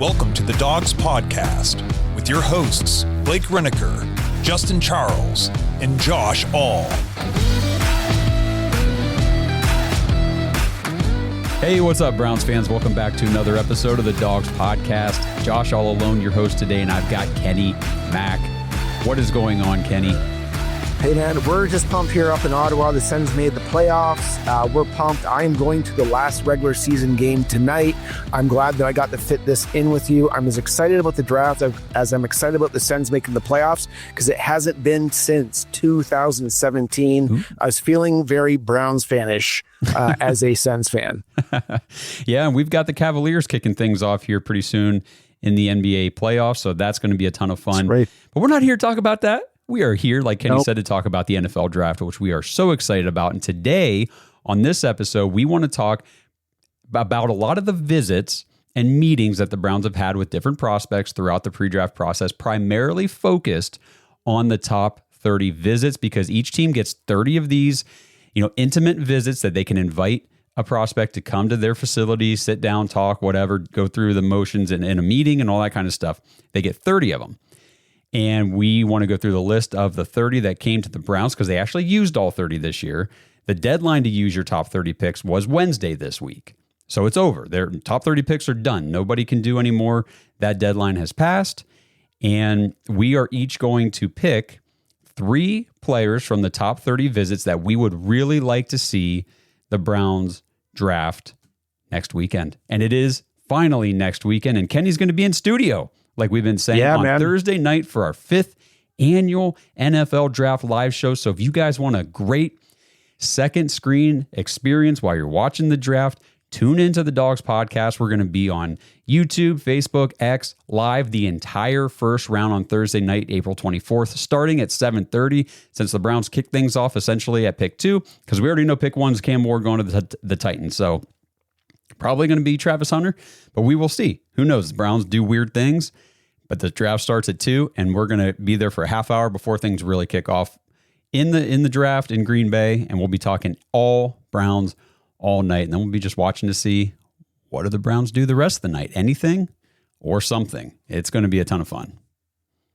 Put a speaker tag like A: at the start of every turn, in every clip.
A: Welcome to the Dogs Podcast with your hosts, Blake Reneker, Justin Charles, and Josh All.
B: Hey, what's up, Browns fans? Welcome back to another episode of the Dogs Podcast. Josh all alone, your host today, and I've got Kenny Mack. What is going on, Kenny?
C: Hey, man, we're just pumped here up in Ottawa. The Sens made the playoffs. We're pumped. I am going to the last regular season game tonight. I'm glad that I got to fit this in with you. I'm as excited about the draft as I'm excited about the Sens making the playoffs because it hasn't been since 2017. Mm-hmm. I was feeling very Browns fanish as a Sens fan.
B: Yeah, and we've got the Cavaliers kicking things off here pretty soon in the NBA playoffs, so that's going to be a ton of fun.
C: Right.
B: But we're not here to talk about that. We are here, like Kenny said, to talk about the NFL draft, which we are so excited about. And today, on this episode, we want to talk about a lot of the visits and meetings that the Browns have had with different prospects throughout the pre-draft process, primarily focused on the top 30 visits, because each team gets 30 of these, intimate visits that they can invite a prospect to come to their facility, sit down, talk, whatever, go through the motions in a meeting and all that kind of stuff. They get 30 of them. And we want to go through the list of the 30 that came to the Browns because they actually used all 30 this year. The deadline to use your top 30 picks was Wednesday this week. So it's over. Their top 30 picks are done. Nobody can do any more. That deadline has passed. And we are each going to pick 3 players from the top 30 visits that we would really like to see the Browns draft next weekend. And it is finally next weekend. And Kenny's going to be in studio, like we've been saying, on Thursday night for our 5th annual NFL Draft Live show. So if you guys want a great second screen experience while you're watching the draft, tune into the Dogs Podcast. We're going to be on YouTube, Facebook, X, live the entire first round on Thursday night, April 24th, starting at 7:30, since the Browns kick things off essentially at pick 2, because we already know pick 1's Cam Ward going to the Titans. So probably going to be Travis Hunter, but we will see. Who knows? The Browns do weird things, but the draft starts at 2, and we're going to be there for a half hour before things really kick off in the draft in Green Bay, and we'll be talking all Browns all night, and then we'll be just watching to see what do the Browns do the rest of the night. Anything or something. It's going to be a ton of fun.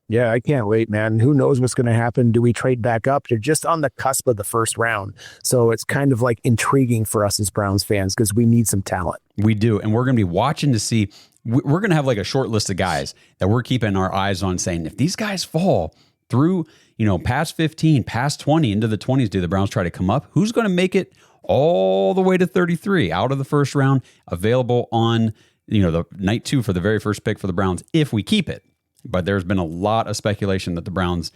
C: Yeah, I can't wait, man. Who knows what's going to happen? Do we trade back up? They're just on the cusp of the first round. So it's kind of like intriguing for us as Browns fans because we need some talent.
B: We do. And we're going to be watching to see. We're going to have like a short list of guys that we're keeping our eyes on, saying if these guys fall through, past 15, past 20, into the 20s, do the Browns try to come up? Who's going to make it all the way to 33 out of the first round, available on, the night 2 for the very first pick for the Browns if we keep it? But there's been a lot of speculation that the Browns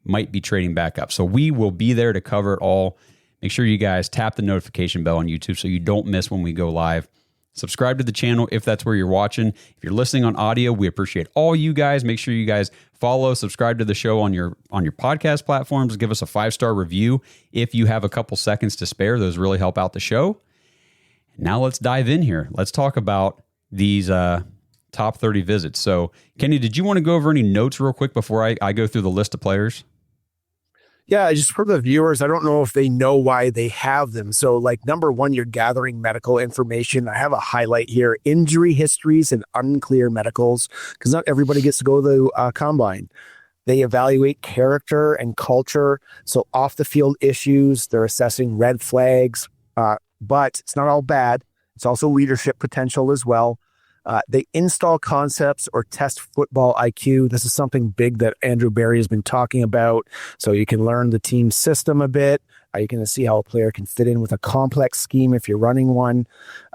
B: might be trading back up. So we will be there to cover it all. Make sure you guys tap the notification bell on YouTube so you don't miss when we go live. Subscribe to the channel if that's where you're watching. If you're listening on audio, we appreciate all you guys. Make sure you guys follow, subscribe to the show on your podcast platforms. Give us a 5-star review if you have a couple seconds to spare. Those really help out the show. Now let's dive in here. Let's talk about these top 30 visits. So, Kenny, did you want to go over any notes real quick before I go through the list of players?
C: Yeah, just for the viewers, I don't know if they know why they have them. So number 1, you're gathering medical information. I have a highlight here: injury histories and unclear medicals, because not everybody gets to go to the combine. They evaluate character and culture. So off the field issues, they're assessing red flags, but it's not all bad. It's also leadership potential as well. They install concepts or test football IQ. This is something big that Andrew Barry has been talking about. So you can learn the team system a bit. You can see how a player can fit in with a complex scheme if you're running one.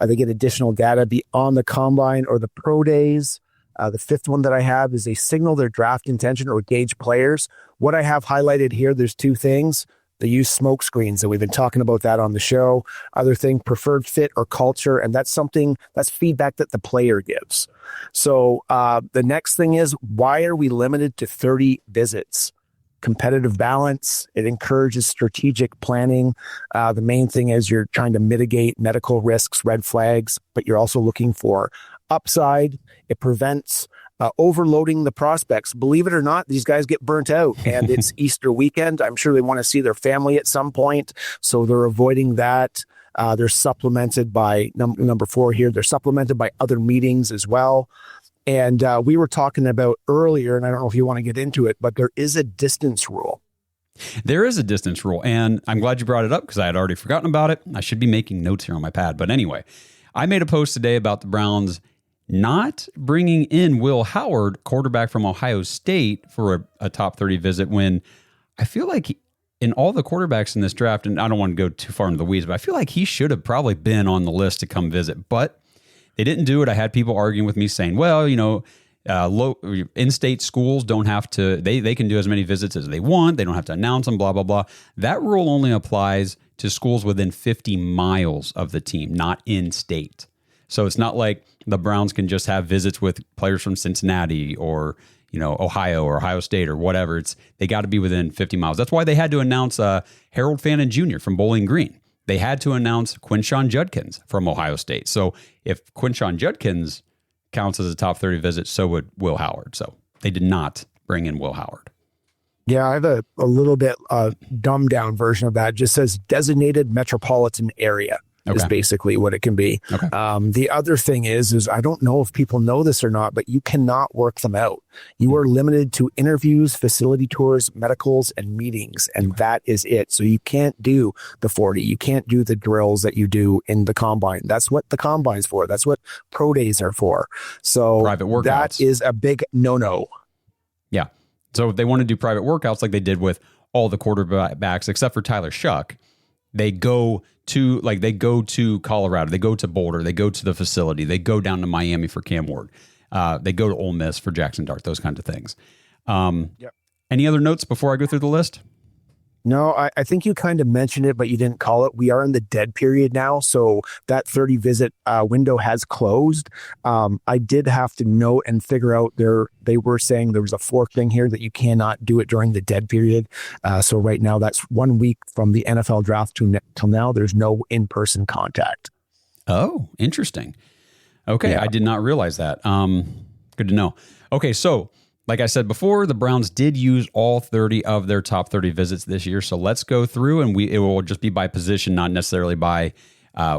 C: They get additional data beyond the combine or the pro days. The 5th one that I have is they signal their draft intention or gauge players. What I have highlighted here, there's 2 things. They use smoke screens, and we've been talking about that on the show. Other thing, preferred fit or culture, and that's feedback that the player gives. So the next thing is, why are we limited to 30 visits? Competitive balance. It encourages strategic planning. The main thing is you're trying to mitigate medical risks, red flags, but you're also looking for upside. It prevents overloading the prospects. Believe it or not, these guys get burnt out, and it's Easter weekend. I'm sure they want to see their family at some point, so they're avoiding that. They're supplemented by number 4 here. They're supplemented by other meetings as well. And we were talking about earlier, and I don't know if you want to get into it, but there is a distance rule.
B: There is a distance rule, and I'm glad you brought it up because I had already forgotten about it. I should be making notes here on my pad. But anyway, I made a post today about the Browns not bringing in Will Howard, quarterback from Ohio State, for a top 30 visit when I feel like in all the quarterbacks in this draft, and I don't want to go too far into the weeds, but I feel like he should have probably been on the list to come visit, but they didn't do it. I had people arguing with me saying, well, in-state schools don't have to, they can do as many visits as they want. They don't have to announce them, blah, blah, blah. That rule only applies to schools within 50 miles of the team, not in-state. So it's not like the Browns can just have visits with players from Cincinnati or, Ohio or Ohio State or whatever. They got to be within 50 miles. That's why they had to announce Harold Fannin Jr. from Bowling Green. They had to announce Quinshon Judkins from Ohio State. So if Quinshon Judkins counts as a top 30 visit, so would Will Howard. So they did not bring in Will Howard.
C: Yeah, I have a little bit dumbed down version of that. It just says designated metropolitan area is basically what it can be.
B: Okay.
C: The other thing is I don't know if people know this or not, but you cannot work them out. You are limited to interviews, facility tours, medicals, and meetings, and that is it. So you can't do the 40. You can't do the drills that you do in the combine. That's what the combine's for. That's what pro days are for. So
B: private workouts.
C: That is a big no-no.
B: Yeah. So if they want to do private workouts like they did with all the quarterbacks, except for Tyler Shuck, they go to Colorado, they go to Boulder, they go to the facility, they go down to Miami for Cam Ward, they go to Ole Miss for Jackson Dart, those kinds of things. Yep. Any other notes before I go through the list?
C: No, I think you kind of mentioned it, but you didn't call it. We are in the dead period now, so that 30 visit window has closed. I did have to note and figure out they were saying there was a fourth thing here that you cannot do it during the dead period. So right now, that's 1 week from the NFL draft till now. There's no in-person contact.
B: Oh, interesting. Okay, yeah. I did not realize that. Good to know. Okay, so like I said before, the Browns did use all 30 of their top 30 visits this year. So let's go through, and it will just be by position, not necessarily by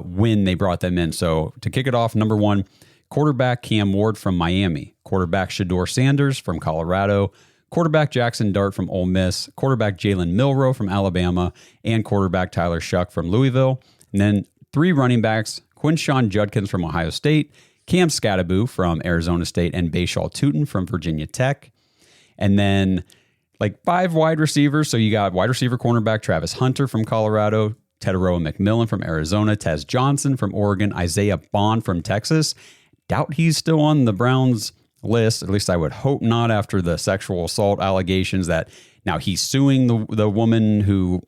B: when they brought them in. So to kick it off, number 1, quarterback Cam Ward from Miami, quarterback Shedeur Sanders from Colorado, quarterback Jackson Dart from Ole Miss, quarterback Jalen Milroe from Alabama, and quarterback Tyler Shuck from Louisville. And then 3 running backs, Quinshon Judkins from Ohio State, Cam Skattebo from Arizona State, and Bashaw Tutin from Virginia Tech. And then 5 wide receivers. So you got wide receiver cornerback Travis Hunter from Colorado, Teteroa McMillan from Arizona, Tez Johnson from Oregon, Isaiah Bond from Texas. Doubt he's still on the Browns list. At least I would hope not after the sexual assault allegations that now he's suing the woman who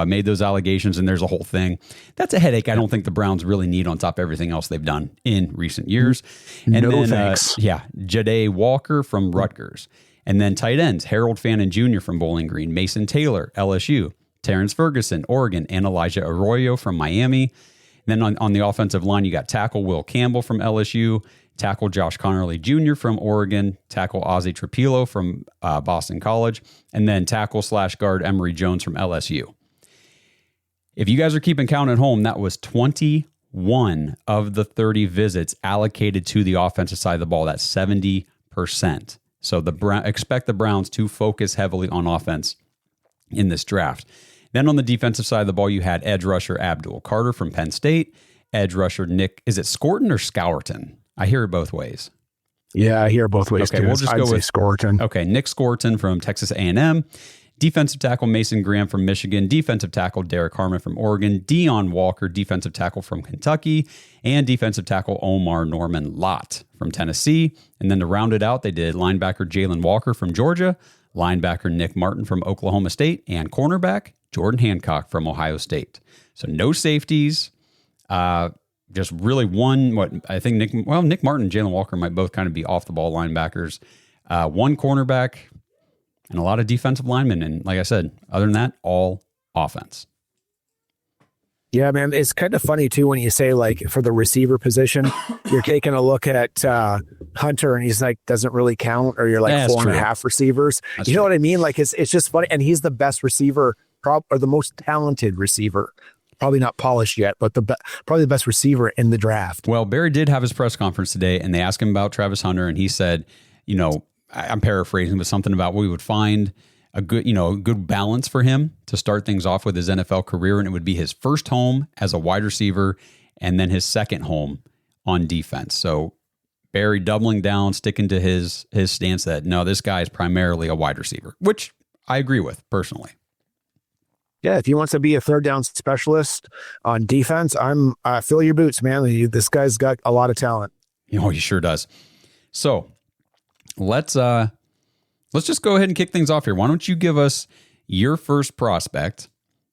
B: made those allegations, and there's a whole thing. That's a headache I don't think the Browns really need on top of everything else they've done in recent years. And
C: no
B: then,
C: thanks.
B: Ja'Day Walker from Rutgers. And then tight ends, Harold Fannin Jr. from Bowling Green, Mason Taylor, LSU, Terrence Ferguson, Oregon, and Elijah Arroyo from Miami. And then on the offensive line, you got tackle Will Campbell from LSU, tackle Josh Connerly Jr. from Oregon, tackle Ozzie Trapilo from Boston College, and then tackle/guard Emory Jones from LSU. If you guys are keeping count at home, that was 21 of the 30 visits allocated to the offensive side of the ball. That's 70%. So expect the Browns to focus heavily on offense in this draft. Then on the defensive side of the ball, you had edge rusher Abdul Carter from Penn State, edge rusher Nick, is it Scorton or Scourton? I hear it both ways.
C: Yeah, I hear it both ways.
B: Okay, we'll just go with
C: Scorton.
B: Okay, Nick Scorton from Texas A&M. Defensive tackle Mason Graham from Michigan. Defensive tackle Derek Harmon from Oregon. Deion Walker, defensive tackle from Kentucky. And defensive tackle Omar Norman Lott from Tennessee. And then to round it out, they did linebacker Jalen Walker from Georgia, linebacker Nick Martin from Oklahoma State, and cornerback Jordan Hancock from Ohio State. So no safeties. Just really one, Nick Martin and Jalen Walker might both kind of be off-the-ball linebackers. One cornerback and a lot of defensive linemen. And like I said, other than that, all offense.
C: Yeah, man, it's kind of funny, too, when you say, for the receiver position, you're taking a look at Hunter, and he's doesn't really count, or you're 4.5 receivers. That's true. What I mean? It's just funny. And he's the best receiver, or the most talented receiver probably not polished yet, but probably the best receiver in the draft.
B: Well, Barry did have his press conference today, and they asked him about Travis Hunter, and he said, I'm paraphrasing, but something about we would find a good balance for him to start things off with his NFL career, and it would be his first home as a wide receiver, and then his second home on defense. So Barry doubling down, sticking to his stance that no, this guy is primarily a wide receiver, which I agree with personally.
C: Yeah, if he wants to be a third down specialist on defense, fill your boots, man. This guy's got a lot of talent.
B: He sure does. So let's just go ahead and kick things off here. Why don't you give us your first prospect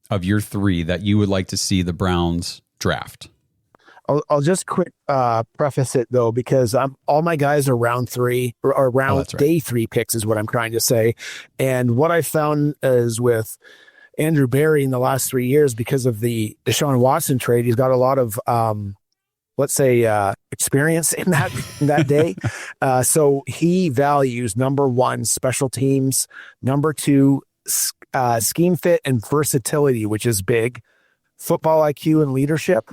B: of your three that you would like to see the Browns draft?
C: I'll just quick preface it though, because all my guys are round three or around day 3 picks is what I'm trying to say. And what I found is with Andrew Berry in the last 3 years, because of the Deshaun Watson trade, he's got a lot of experience in that day. So he values number 1, special teams, number 2, scheme fit and versatility, which is big, football IQ and leadership,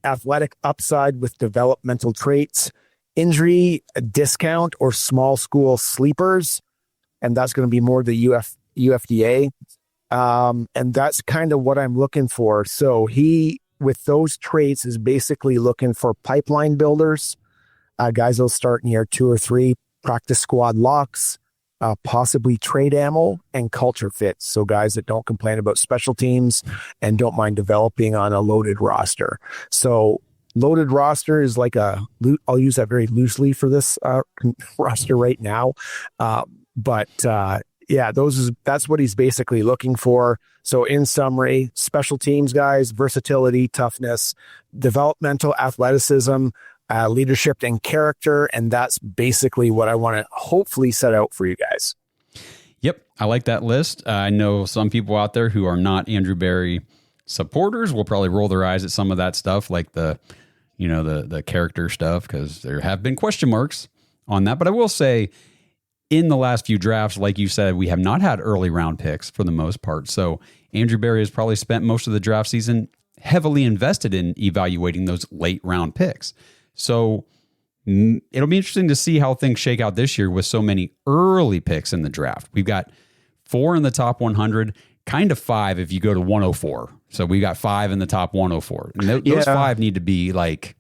C: athletic upside with developmental traits, injury discount or small school sleepers. And that's going to be more the UFDA. And that's kind of what I'm looking for. So he, with those traits, is basically looking for pipeline builders, guys that'll start in year 2 or 3, practice squad locks, possibly trade ammo, and culture fits. So guys that don't complain about special teams and don't mind developing on a loaded roster. So loaded roster is like I'll use that very loosely for this roster right now. Yeah, that's what he's basically looking for. So in summary, special teams guys, versatility, toughness, developmental athleticism, leadership and character. And that's basically what I want to hopefully set out for you guys.
B: Yep. I like that list. I know some people out there who are not Andrew Berry supporters will probably roll their eyes at some of that stuff, like the character stuff, because there have been question marks on that. But I will say, in the last few drafts, like you said, we have not had early round picks for the most part. So Andrew Berry has probably spent most of the draft season heavily invested in evaluating those late round picks. So it'll be interesting to see how things shake out this year with so many early picks in the draft. We've got 4 in the top 100, kind of 5 if you go to 104. So we got 5 in the top 104. And those 5 need to be like,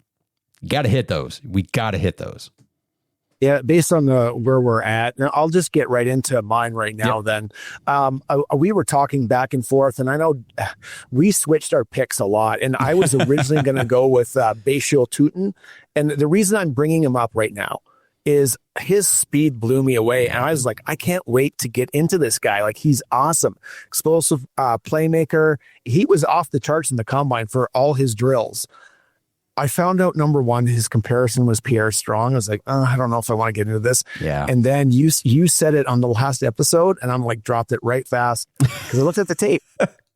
B: got to hit those. We got to hit those.
C: Yeah, based on where we're at, and I'll just get right into mine right now. Yep. Then we were talking back and forth, and I know we switched our picks a lot. And I was originally going to go with Bashil Tutin, and the reason I'm bringing him up right now is his speed blew me away, and I was like, I can't wait to get into this guy. Like, he's awesome, explosive playmaker. He was off the charts in the combine for all his drills. I found out, number 1, his comparison was Pierre Strong. I was like, I don't know if I want to get into this.
B: Yeah.
C: And then you said it on the last episode, and I'm like, dropped it right fast because I looked at the tape.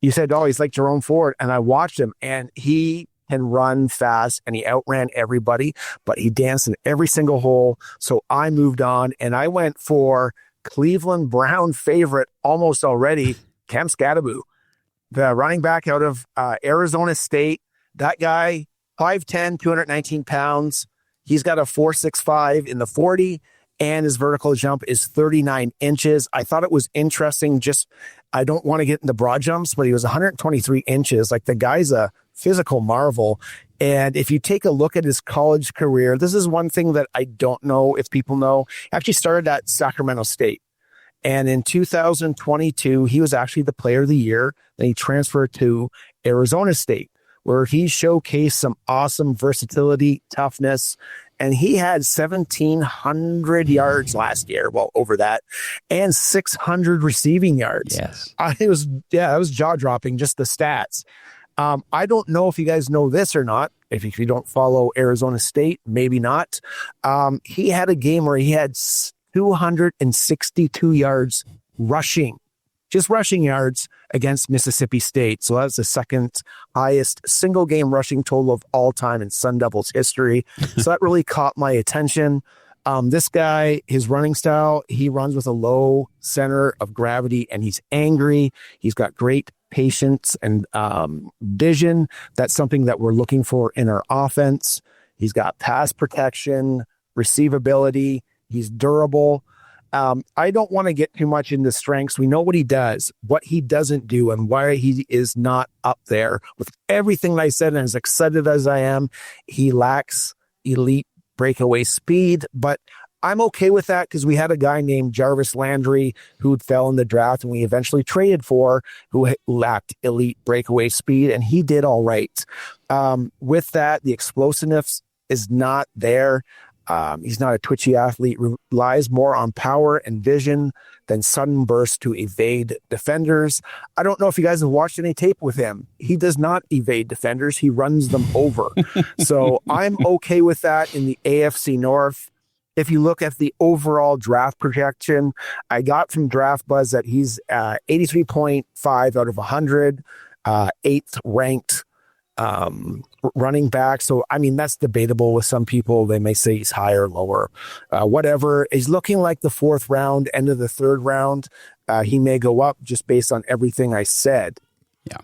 C: You said, he's like Jerome Ford. And I watched him, and he can run fast, and he outran everybody, but he danced in every single hole. So I moved on, and I went for Cleveland Brown favorite almost already, Cam Scadaboo, the running back out of Arizona State. That guy, 5'10", 219 pounds. He's got a 4.65 in the 40, and his vertical jump is 39 inches. I thought it was interesting. I don't want to get into broad jumps, but he was 123 inches. Like, the guy's a physical marvel. And if you take a look at his college career, this is one thing that I don't know if people know. He actually started at Sacramento State. And in 2022, he was actually the player of the year. Then he transferred to Arizona State, where he showcased some awesome versatility, toughness, and he had 1,700 yards last year. Well, over that, and 600 receiving yards.
B: Yes.
C: It was jaw-dropping, just the stats. I don't know if you guys know this or not. If you don't follow Arizona State, maybe not. He had a game where he had 262 yards rushing. Just rushing yards against Mississippi State. So that's the second highest single game rushing total of all time in Sun Devils history. So that really caught my attention. This guy, his running style, he runs with a low center of gravity, and he's angry. He's got great patience and vision. That's something that we're looking for in our offense. He's got pass protection, receivability. He's durable. I don't want to get too much into strengths. We know what he does, what he doesn't do, and why he is not up there. With everything that I said, and as excited as I am, he lacks elite breakaway speed, but I'm okay with that because we had a guy named Jarvis Landry who fell in the draft and we eventually traded for, who lacked elite breakaway speed, and he did all right. With that, the explosiveness is not there. He's not a twitchy athlete, relies more on power and vision than sudden bursts to evade defenders. I don't know if you guys have watched any tape with him. He does not evade defenders. He runs them over. So I'm okay with that in the AFC North. If you look at the overall draft projection, I got from Draft Buzz that he's 83.5 out of 100, 8th ranked running back. So, I mean, that's debatable with some people. They may say he's higher or lower, whatever. He's looking like the 4th round, end of the 3rd round. He may go up just based on everything I said.
B: Yeah.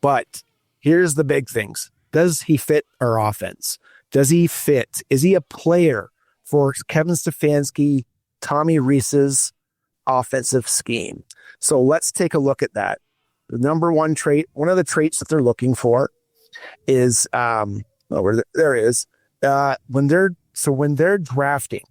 C: But here's the big things. Does he fit our offense? Does he fit? Is he a player for Kevin Stefanski, Tommy Rees's offensive scheme? So let's take a look at that. The number one trait, one of the traits that they're looking for is, when they're drafting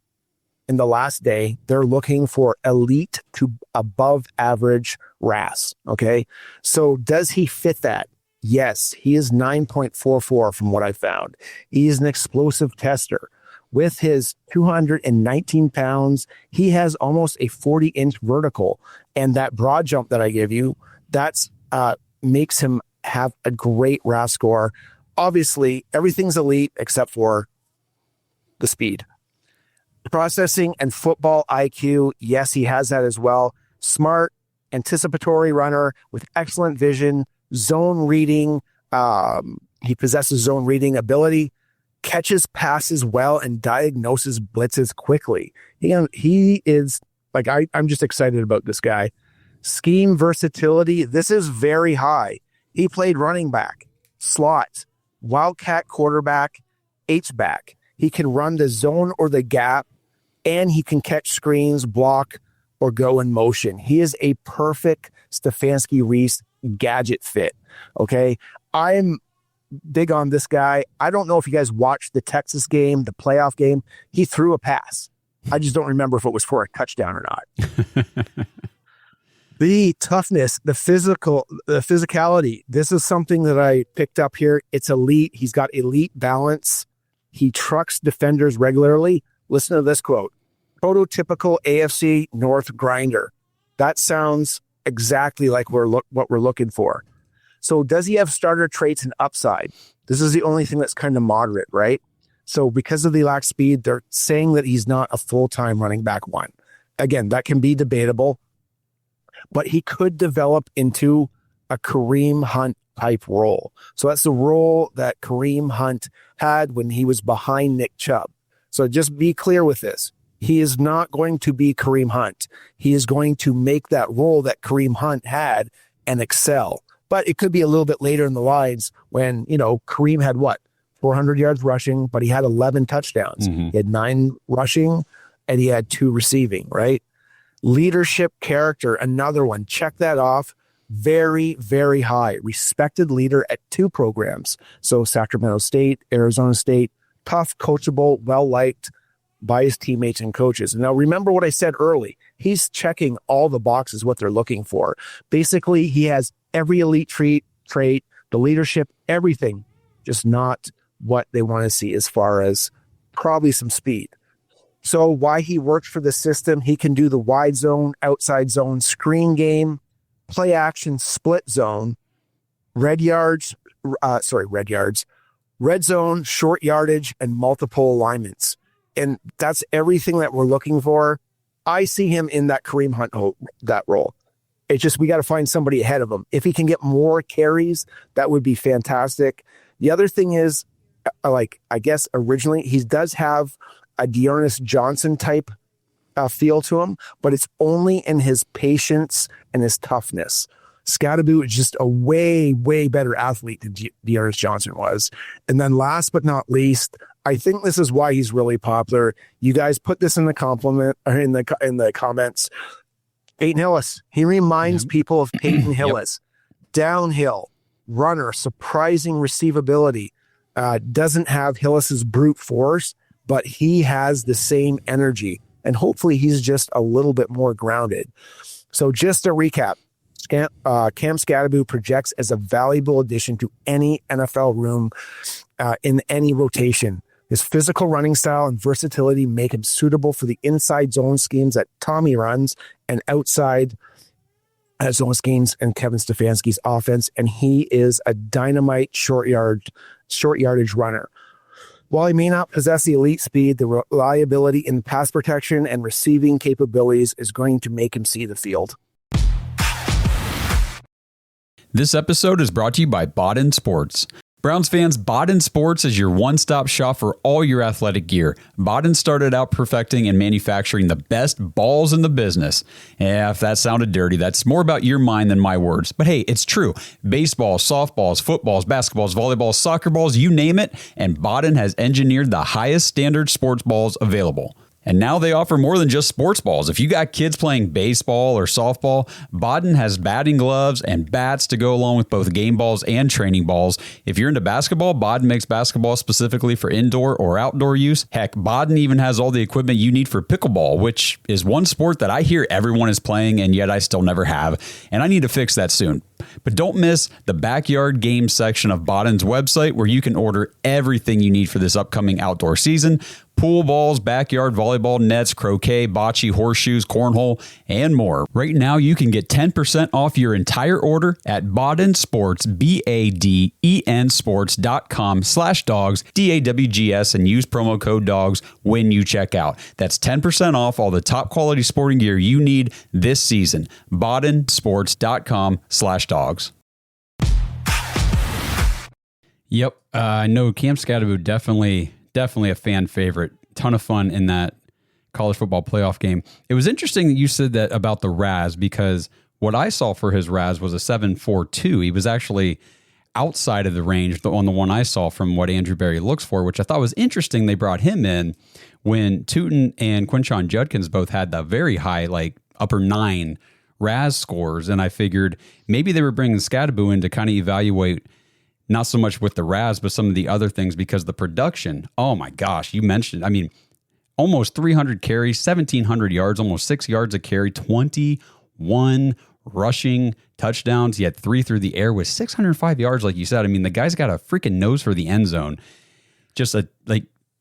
C: in the last day, they're looking for elite to above average RAS. Okay. So does he fit that? Yes, he is 9.44 from what I found. He is an explosive tester. With his 219 pounds, he has almost a 40-inch vertical. And that broad jump that I give you, that's makes him have a great RAS score. Obviously, everything's elite except for the speed. Processing and football IQ, yes, he has that as well. Smart, anticipatory runner with excellent vision, zone reading. He possesses zone reading ability. Catches passes well and diagnoses blitzes quickly. He is like, I'm just excited about this guy. Scheme versatility, this is very high. He played running back, slot, wildcat quarterback, H-back. He can run the zone or the gap, and he can catch screens, block, or go in motion. He is a perfect Stefanski-Reese gadget fit. Okay, I'm big on this guy. I don't know if you guys watched the Texas game, the playoff game. He threw a pass. I just don't remember if it was for a touchdown or not. The toughness, the physicality. This is something that I picked up here. It's elite. He's got elite balance. He trucks defenders regularly. Listen to this quote. Prototypical AFC North grinder. That sounds exactly like what we're looking for. So does he have starter traits and upside? This is the only thing that's kind of moderate, right? So because of the lack speed, they're saying that he's not a full-time running back one. Again, that can be debatable, but he could develop into a Kareem Hunt type role. So that's the role that Kareem Hunt had when he was behind Nick Chubb. So just be clear with this. He is not going to be Kareem Hunt. He is going to make that role that Kareem Hunt had and excel. But it could be a little bit later in the lines when, Kareem had 400 yards rushing, but he had 11 touchdowns. Mm-hmm. He had 9 rushing and he had 2 receiving, right? Leadership character, another one. Check that off. Very, very high. Respected leader at 2 programs. So Sacramento State, Arizona State, tough, coachable, well-liked by his teammates and coaches. Now, remember what I said early. He's checking all the boxes, what they're looking for. Basically, he has every elite trait, the leadership, everything, just not what they want to see as far as probably some speed. So why he works for the system, he can do the wide zone, outside zone, screen game, play action, split zone, red zone, short yardage, and multiple alignments. And that's everything that we're looking for. I see him in that Kareem Hunt that role. It's just we got to find somebody ahead of him. If he can get more carries, that would be fantastic. The other thing is, I guess originally he does have a Dearness Johnson type feel to him, but it's only in his patience and his toughness. Scadaboo is just a way, way better athlete than Dearness Johnson was. And then last but not least, I think this is why he's really popular. You guys put this in the compliment or in the comments. Peyton Hillis. He reminds people of Peyton Hillis. Downhill runner, surprising receivability. Doesn't have Hillis's brute force, but he has the same energy. And hopefully he's just a little bit more grounded. So just to recap, Cam Scadaboo projects as a valuable addition to any NFL room in any rotation. His physical running style and versatility make him suitable for the inside zone schemes that Tommy runs and outside zone schemes and Kevin Stefanski's offense. And he is a dynamite short yardage runner. While he may not possess the elite speed, the reliability in pass protection and receiving capabilities is going to make him see the field.
B: This episode is brought to you by Baden Sports. Browns fans, Baden Sports is your one-stop shop for all your athletic gear. Baden started out perfecting and manufacturing the best balls in the business. Yeah, if that sounded dirty, that's more about your mind than my words. But hey, it's true. Baseballs, softballs, footballs, basketballs, volleyballs, soccer balls, you name it, and Baden has engineered the highest standard sports balls available. And now they offer more than just sports balls. If you got kids playing baseball or softball, Baden has batting gloves and bats to go along with both game balls and training balls. If you're into basketball, Baden makes basketball specifically for indoor or outdoor use. Heck, Baden even has all the equipment you need for pickleball, which is one sport that I hear everyone is playing and yet I still never have. And I need to fix that soon. But don't miss the backyard game section of Baden's website where you can order everything you need for this upcoming outdoor season. Pool balls, backyard volleyball nets, croquet, bocce, horseshoes, cornhole, and more. Right now, you can get 10% off your entire order at Baden Sports, BADEN sports.com/dogs, DAWGS, and use promo code DOGS when you check out. That's 10% off all the top quality sporting gear you need this season. BadenSports.com/dogs. Yep, I know Cam Scadaboo definitely a fan favorite. Ton of fun in that college football playoff game. It was interesting that you said that about the RAS because what I saw for his RAS was a 7.42. He was actually outside of the range on the one I saw from what Andrew Berry looks for, which I thought was interesting. They brought him in when Tootin and Quinshon Judkins both had the very high, like upper 9 RAS scores. And I figured maybe they were bringing Scadaboo in to kind of evaluate not so much with the RAS, but some of the other things because the production, oh my gosh, you mentioned, I mean, almost 300 carries, 1,700 yards, almost 6 yards a carry, 21 rushing touchdowns. He had 3 through the air with 605 yards, like you said. I mean, the guy's got a freaking nose for the end zone. Just a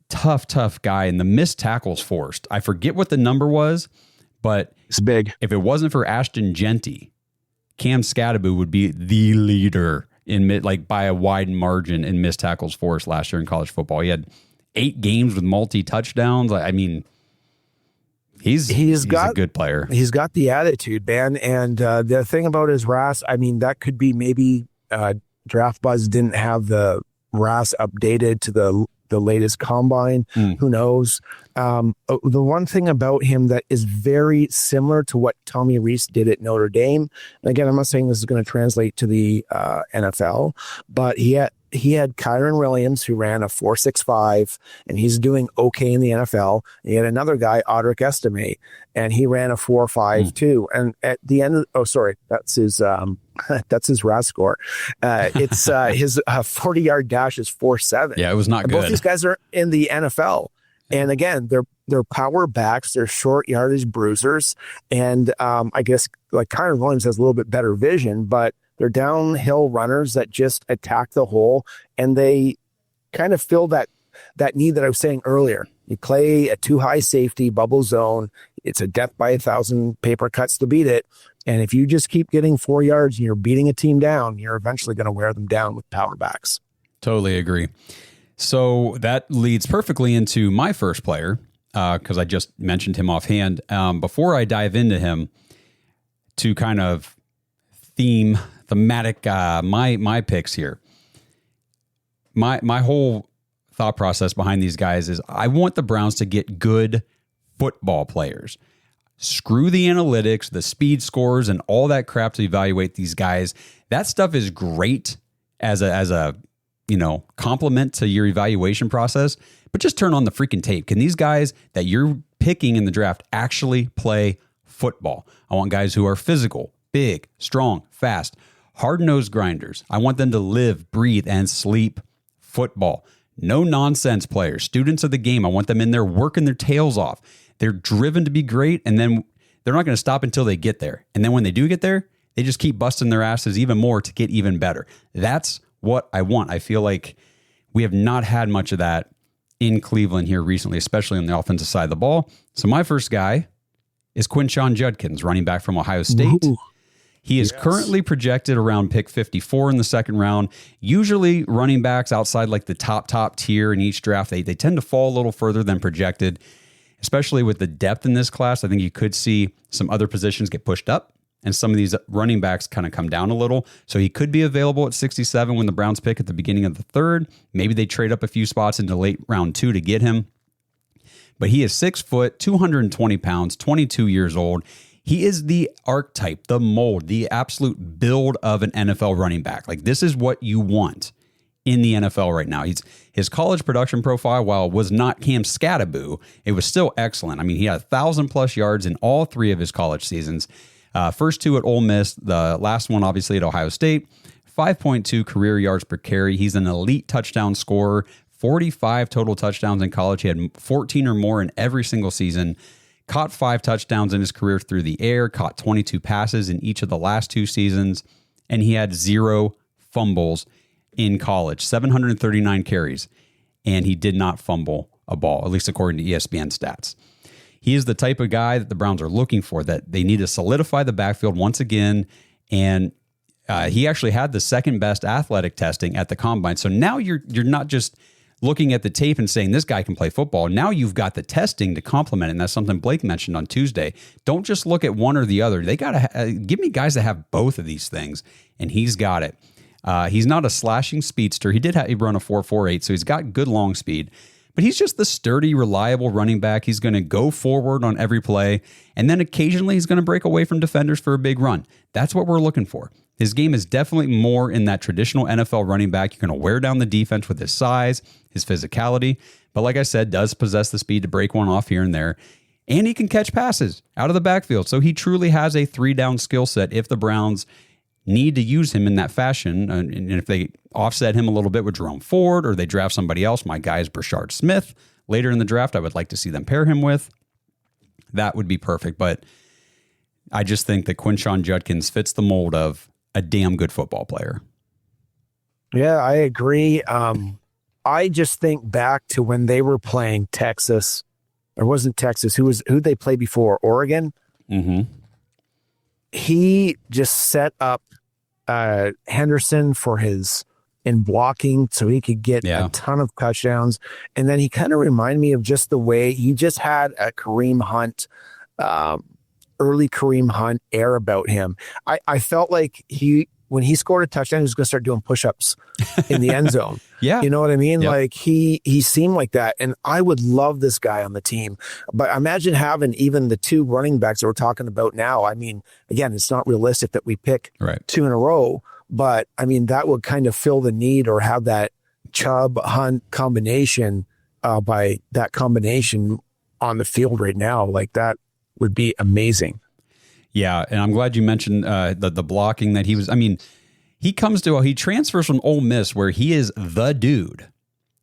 B: tough guy. And the missed tackles forced. I forget what the number was, but
C: it's big.
B: If it wasn't for Ashton Genty, Cam Scadaboo would be the leader in by a wide margin in missed tackles forced last year in college football. He had 8 games with multi-touchdowns. I mean, he's a good player.
C: He's got the attitude, man. And the thing about his RAS, I mean, that could be maybe Draft Buzz didn't have the RAS updated to the latest combine. Who knows? The one thing about him that is very similar to what Tommy Rees did at Notre Dame, and again, I'm not saying this is going to translate to the NFL, but he had Kyron Williams, who ran a 4.65, and he's doing okay in the NFL. And he had another guy, Audric Estime, and he ran a 4.52. And at the end that's his RAS score. It's his 40-yard dash is 4.7.
B: Yeah, it was not good.
C: Both these guys are in the NFL. And again, they're power backs, they're short yardage bruisers. And I guess like Kyron Williams has a little bit better vision, but they're downhill runners that just attack the hole, and they kind of fill that need that I was saying earlier. You play a too high safety bubble zone. It's a death by 1,000 paper cuts to beat it. And if you just keep getting 4 yards and you're beating a team down, you're eventually going to wear them down with power backs.
B: Totally agree. So that leads perfectly into my first player, because I just mentioned him offhand. Before I dive into him, to kind of thematic my picks here. My whole thought process behind these guys is I want the Browns to get good football players. Screw the analytics, the speed scores, and all that crap to evaluate these guys. That stuff is great as a compliment to your evaluation process, but just turn on the freaking tape. Can these guys that you're picking in the draft actually play football? I want guys who are physical, big, strong, fast, hard-nosed grinders. I want them to live, breathe, and sleep football. No nonsense players, students of the game. I want them in there working their tails off. They're driven to be great, and then they're not going to stop until they get there. And then when they do get there, they just keep busting their asses even more to get even better. That's what I want. I feel like we have not had much of that in Cleveland here recently, especially on the offensive side of the ball. So my first guy is Quinshon Judkins, running back from Ohio State.
C: Ooh.
B: He is currently projected around pick 54 in the second round. Usually running backs outside like the top tier in each draft, they tend to fall a little further than projected, especially with the depth in this class. I think you could see some other positions get pushed up and some of these running backs kind of come down a little. So he could be available at 67 when the Browns pick at the beginning of the third. Maybe they trade up a few spots into late round 2 to get him. But he is 6 foot, 220 pounds, 22 years old. He is the archetype, the mold, the absolute build of an NFL running back. Like, this is what you want in the NFL right now. His college production profile, while it was not Cam Scattaboo, it was still excellent. I mean, he had 1,000+ yards in all 3 of his college seasons. First 2 at Ole Miss, the last one obviously at Ohio State. 5.2 career yards per carry. He's an elite touchdown scorer. 45 total touchdowns in college. He had 14 or more in every single season. Caught 5 touchdowns in his career through the air, caught 22 passes in each of the last 2 seasons, and he had 0 fumbles in college, 739 carries, and he did not fumble a ball, at least according to ESPN stats. He is the type of guy that the Browns are looking for, that they need to solidify the backfield once again, and he actually had the second best athletic testing at the combine. So now you're not just looking at the tape and saying this guy can play football. Now you've got the testing to complement it, and that's something Blake mentioned on Tuesday. Don't just look at one or the other. They got to give me guys that have both of these things, and he's got it. He's not a slashing speedster. He run a 4.48, so he's got good long speed, but he's just the sturdy, reliable running back. He's going to go forward on every play, and then occasionally he's going to break away from defenders for a big run. That's what we're looking for. His game is definitely more in that traditional NFL running back. You're going to wear down the defense with his size, his physicality, but like I said, does possess the speed to break one off here and there, and he can catch passes out of the backfield. So he truly has a 3-down skill set if the Browns need to use him in that fashion, and if they offset him a little bit with Jerome Ford or they draft somebody else. My guy is Brashard Smith. Later in the draft, I would like to see them pair him with. That would be perfect, but I just think that Quinshon Judkins fits the mold of a damn good football player.
C: Yeah, I agree. I just think back to when they were playing Texas. Or wasn't Texas? Who'd they play before? Oregon?
B: Mm-hmm.
C: He just set up Henderson in blocking so he could get a ton of touchdowns. And then he kind of reminded me of just the way he just had a Kareem Hunt, early Kareem Hunt air about him. I felt like when he scored a touchdown, he was going to start doing push-ups in the end zone.
B: Yeah.
C: You know what I mean?
B: Yep.
C: Like he seemed like that. And I would love this guy on the team, but imagine having even the 2 running backs that we're talking about now. I mean, again, it's not realistic that we pick 2 in a row, but I mean, that would kind of fill the need or have that Chubb Hunt combination by that combination on the field right now. Like that would be amazing.
B: Yeah, and I'm glad you mentioned the blocking that he was. I mean, he transfers from Ole Miss, where he is the dude,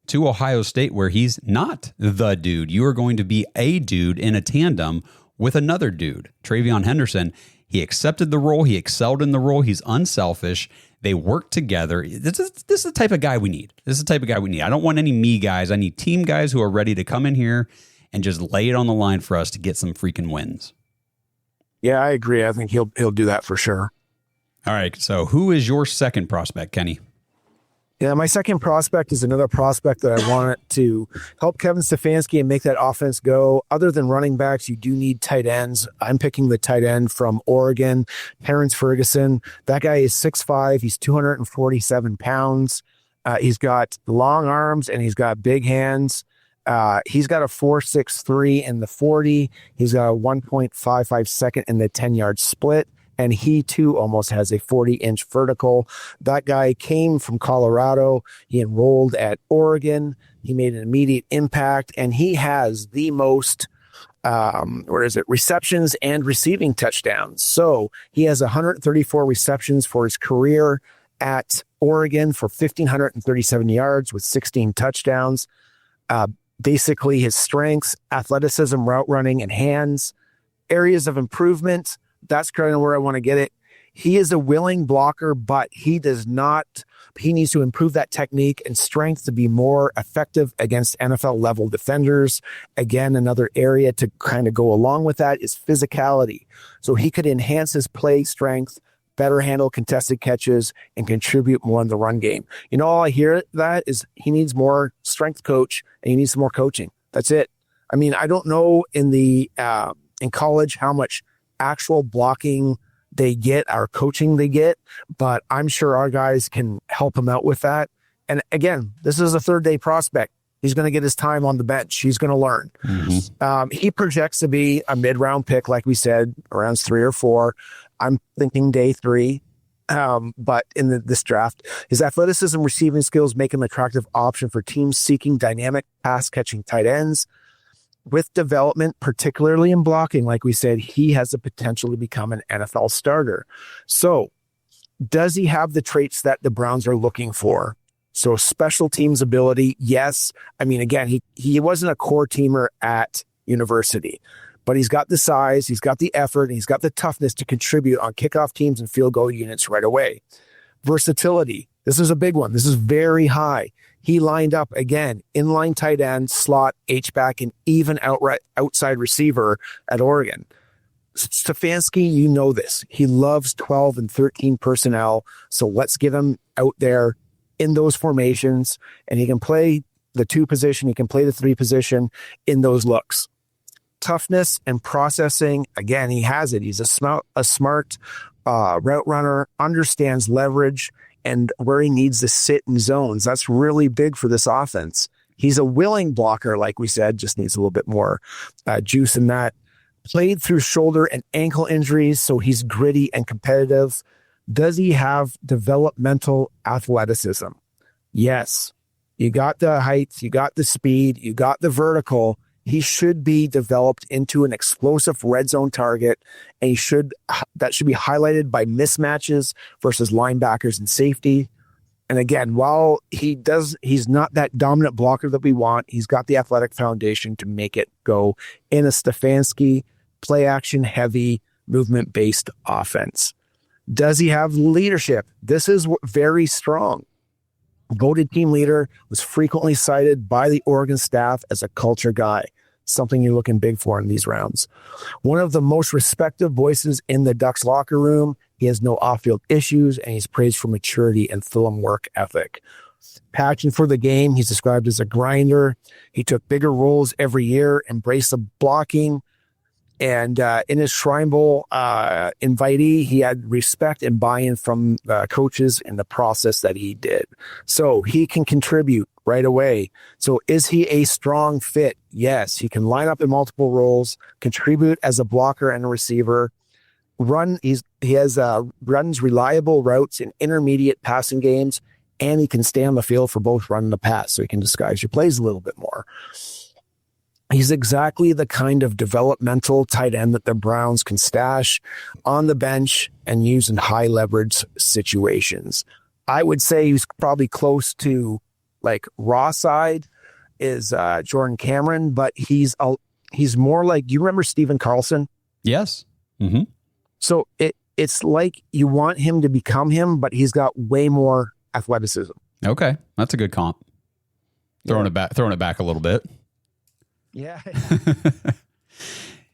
B: to Ohio State, where he's not the dude. You are going to be a dude in a tandem with another dude, Travion Henderson. He accepted the role. He excelled in the role. He's unselfish. They work together. This is the type of guy we need. I don't want any me guys. I need team guys who are ready to come in here and just lay it on the line for us to get some freaking wins.
C: Yeah, I agree. I think he'll do that for sure.
B: All right. So who is your second prospect, Kenny?
C: Yeah, my second prospect is another prospect that I want to help Kevin Stefanski and make that offense go. Other than running backs, you do need tight ends. I'm picking the tight end from Oregon, Terrence Ferguson. That guy is 6'5". He's 247 pounds. He's got long arms and he's got big hands. He's got a 4.63 in the 40. He's got a 1.55 second in the 10-yard split. And he too almost has a 40-inch vertical. That guy came from Colorado. He enrolled at Oregon. He made an immediate impact, and he has the most receptions and receiving touchdowns. So he has 134 receptions for his career at Oregon for 1,537 yards with 16 touchdowns. Basically his strengths, athleticism, route running, and hands. Areas of improvement, that's kind of where I want to get it. He is a willing blocker, but he needs to improve that technique and strength to be more effective against NFL level defenders. Again, another area to kind of go along with that is physicality. So he could enhance his play strength, better handle contested catches, and contribute more in the run game. All I hear that is he needs more strength coach and he needs some more coaching. That's it. I mean, I don't know in college how much actual blocking they get, our coaching they get, but I'm sure our guys can help him out with that. And again, this is a third-day prospect. He's going to get his time on the bench. He's going to learn. Mm-hmm. He projects to be a mid-round pick, like we said, around 3 or 4. I'm thinking day 3. But in this draft, his athleticism, receiving skills make him an attractive option for teams seeking dynamic pass-catching tight ends. With development, particularly in blocking, like we said, he has the potential to become an NFL starter. So does he have the traits that the Browns are looking for? So special teams ability, yes. I mean, again, he wasn't a core teamer at university, but he's got the size, he's got the effort, and he's got the toughness to contribute on kickoff teams and field goal units right away. Versatility, this is a big one. This is very high. He lined up, again, inline tight end, slot, H-back, and even outside receiver at Oregon. Stefanski, you know this. He loves 12 and 13 personnel, so let's get him out there in those formations, and he can play the 2 position, he can play the 3 position in those looks. Toughness and processing, again, he has it. He's a smart route runner, understands leverage, and where he needs to sit in zones. That's really big for this offense. He's a willing blocker, like we said, just needs a little bit more juice in that. Played through shoulder and ankle injuries, so he's gritty and competitive. Does he have developmental athleticism? Yes. You got the height, you got the speed, you got the vertical. He should be developed into an explosive red zone target, and that should be highlighted by mismatches versus linebackers and safety. And again, while he's not that dominant blocker that we want, he's got the athletic foundation to make it go in a Stefanski play action heavy movement based offense. Does he have leadership? This is very strong. Voted team leader, was frequently cited by the Oregon staff as a culture guy, something you're looking big for in these rounds. One of the most respected voices in the Ducks locker room. He has no off-field issues, and he's praised for maturity and film work ethic. Passion for the game, he's described as a grinder. He took bigger roles every year, embraced the blocking, and in his Shrine Bowl invitee, he had respect and buy-in from coaches in the process that he did. So he can contribute right away. So is he a strong fit? Yes, he can line up in multiple roles, contribute as a blocker and a receiver. Runs reliable routes in intermediate passing games, and he can stay on the field for both run and the pass, so he can disguise your plays a little bit more. He's exactly the kind of developmental tight end that the Browns can stash on the bench and use in high leverage situations. I would say he's probably close to like raw side is Jordan Cameron, but he's more like, you remember Steven Carlson?
B: Yes. Mm-hmm.
C: So it's like you want him to become him, but he's got way more athleticism. Okay.
B: That's a good comp. Throwing it back a little bit.
C: Yeah.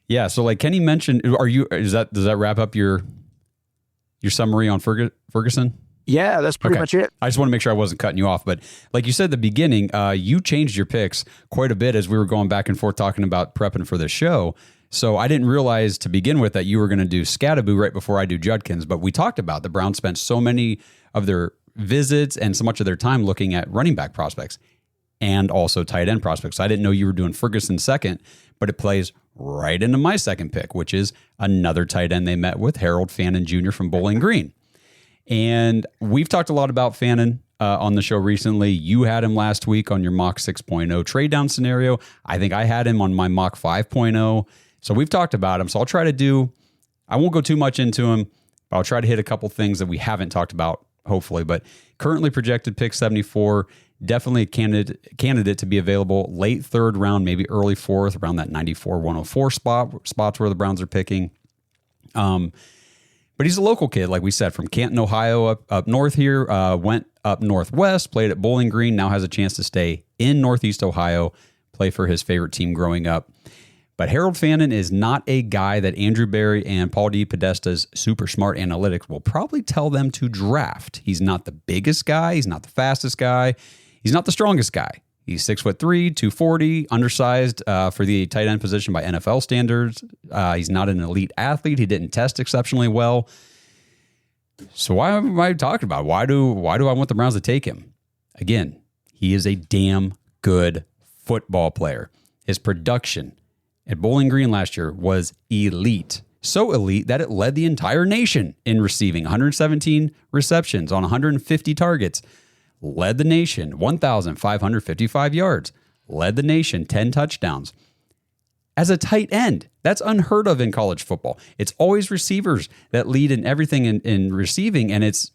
B: Yeah. So like Kenny mentioned, does that wrap up your summary on Ferguson?
C: Yeah, that's pretty much it.
B: I just want to make sure I wasn't cutting you off, but like you said at the beginning, you changed your picks quite a bit as we were going back and forth talking about prepping for the show. So I didn't realize to begin with that you were going to do Scattaboo right before I do Judkins, but we talked about the Browns spent so many of their visits and so much of their time looking at running back prospects. and also tight end prospects. So I didn't know you were doing Ferguson second, but it plays right into my second pick, which is another tight end they met with, Harold Fannin Jr. from Bowling Green. And we've talked a lot about Fannin on the show recently. You had him last week on your mock 6.0 trade down scenario. I think I had him on my mock 5.0. So we've talked about him. So I won't go too much into him, but I'll try to hit a couple things that we haven't talked about, hopefully. But currently projected pick 74, definitely a candidate to be available late third round, maybe early fourth, around that 94-104 spots where the Browns are picking. But he's a local kid, like we said, from Canton, Ohio, up north here, went up northwest, played at Bowling Green, now has a chance to stay in Northeast Ohio, play for his favorite team growing up. But Harold Fannin is not a guy that Andrew Berry and Paul D. Podesta's super smart analytics will probably tell them to draft. He's not the biggest guy. He's not the fastest guy. He's not the strongest guy. He's 6'3", 240, undersized for the tight end position by NFL standards. He's not an elite athlete. He didn't test exceptionally well. So why am I talking about it? Why do I want the Browns to take him? Again, he is a damn good football player. His production at Bowling Green last year was elite. So elite that it led the entire nation in receiving. 117 receptions on 150 targets. Led the nation, 1,555 yards. Led the nation, 10 touchdowns. As a tight end, that's unheard of in college football. It's always receivers that lead in everything in receiving, and it's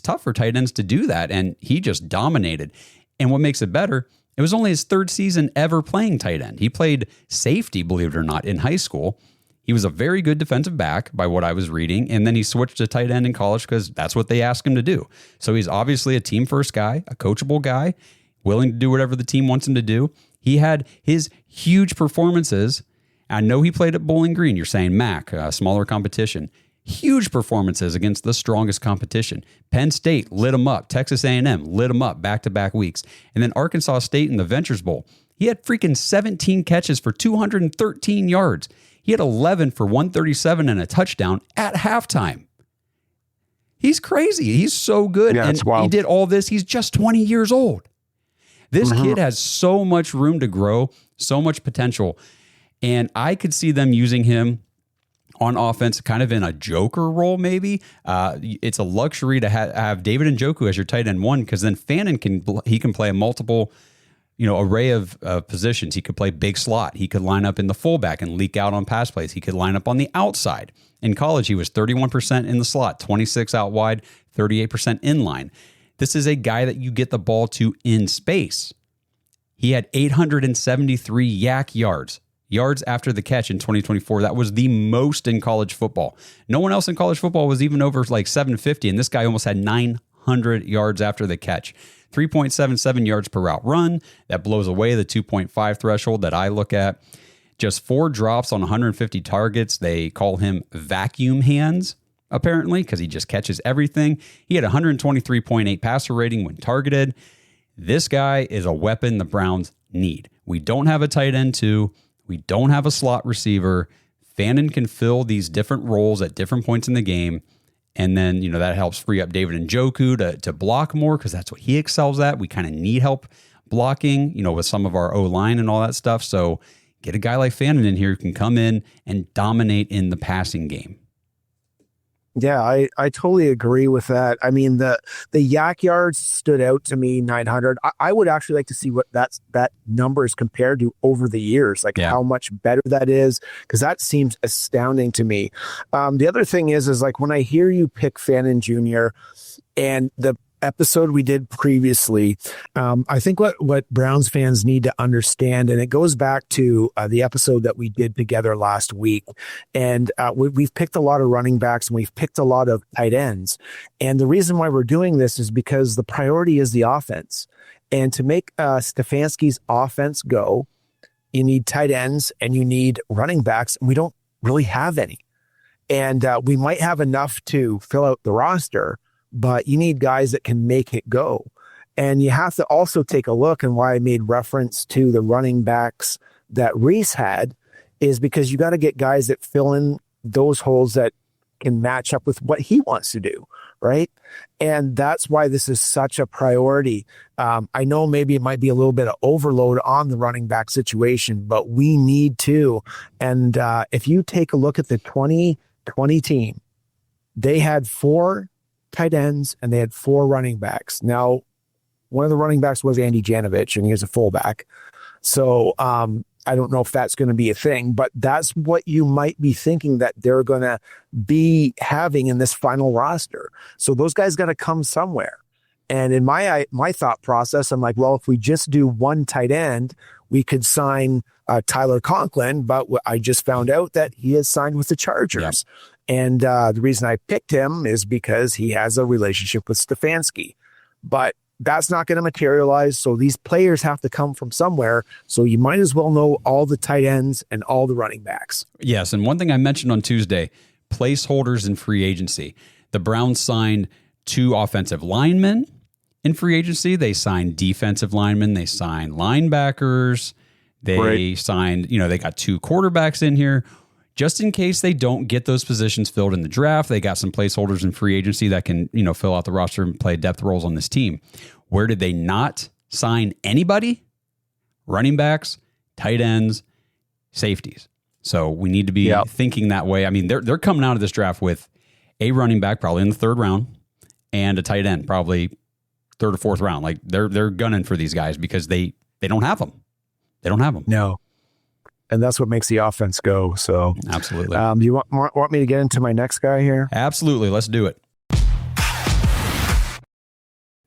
B: tough for tight ends to do that, and he just dominated. And what makes it better, it was only his third season ever playing tight end. He played safety, believe it or not, in high school. He was a very good defensive back by what I was reading, and then he switched to tight end in college because that's what they asked him to do. So he's obviously a team-first guy, a coachable guy, willing to do whatever the team wants him to do. He had his huge performances. I know he played at Bowling Green. You're saying MAC, smaller competition. Huge performances against the strongest competition. Penn State lit him up. Texas A&M lit him up back-to-back weeks. And then Arkansas State in the Ventures Bowl. He had freaking 17 catches for 213 yards. He had 11 for 137 and a touchdown at halftime. He's crazy. He's so good.
C: Yeah,
B: and he did all this. He's just 20 years old. This kid has so much room to grow, so much potential. And I could see them using him on offense kind of in a joker role maybe. It's a luxury to have David Njoku as your tight end one, because then Fannin can play a multiple array of positions. He could play big slot. He could line up in the fullback and leak out on pass plays. He could line up on the outside. In college, he was 31% in the slot, 26 out wide, 38% inline. This is a guy that you get the ball to in space. He had 873 yak yards after the catch in 2024. That was the most in college football. No one else in college football was even over like 750, and this guy almost had 900 yards after the catch. 3.77 yards per route run. That blows away the 2.5 threshold that I look at. Just 4 drops on 150 targets. They call him vacuum hands, apparently, because he just catches everything. He had 123.8 passer rating when targeted. This guy is a weapon the Browns need. We don't have a tight end 2. We don't have a slot receiver. Fannin can fill these different roles at different points in the game. And then, that helps free up David Njoku to block more, because that's what he excels at. We kind of need help blocking, with some of our O-line and all that stuff. So get a guy like Fannin in here who can come in and dominate in the passing game.
C: Yeah, I totally agree with that. I mean, the yak yards stood out to me, 900. I would actually like to see what that number is compared to over the years, how much better that is, because that seems astounding to me. The other thing is like when I hear you pick Fannin Jr. and the episode we did previously, I think what Browns fans need to understand, and it goes back to the episode that we did together last week, and we've picked a lot of running backs and we've picked a lot of tight ends, and the reason why we're doing this is because the priority is the offense, and to make Stefanski's offense go, you need tight ends and you need running backs, and we don't really have any, and we might have enough to fill out the roster, but you need guys that can make it go. And you have to also take a look, and why I made reference to the running backs that Reese had is because you got to get guys that fill in those holes that can match up with what he wants to do, right? And that's why this is such a priority. I know maybe it might be a little bit of overload on the running back situation, but we need to. And if you take a look at the 2020 team, they had 4 tight ends and they had 4 running backs. Now, one of the running backs was Andy Janovich, and he was a fullback. So I don't know if that's going to be a thing, but that's what you might be thinking that they're going to be having in this final roster. So those guys got to come somewhere. And in my thought process, I'm like, well, if we just do 1 tight end, we could sign Tyler Conklin, but I just found out that he has signed with the Chargers. Yep. And the reason I picked him is because he has a relationship with Stefanski. But that's not going to materialize. So these players have to come from somewhere. So you might as well know all the tight ends and all the running backs.
B: Yes. And one thing I mentioned on Tuesday, placeholders in free agency. The Browns signed 2 offensive linemen in free agency. They signed defensive linemen. They signed linebackers. They signed, they got 2 quarterbacks in here. Just in case they don't get those positions filled in the draft, they got some placeholders in free agency that can, fill out the roster and play depth roles on this team. Where did they not sign anybody? Running backs, tight ends, safeties. So we need to be thinking that way. I mean, they're coming out of this draft with a running back probably in the 3rd round and a tight end probably 3rd or 4th round. Like they're gunning for these guys because they don't have them. They don't have them.
C: No. And that's what makes the offense go. So
B: absolutely.
C: Do you want me to get into my next guy here?
B: Absolutely. Let's do it.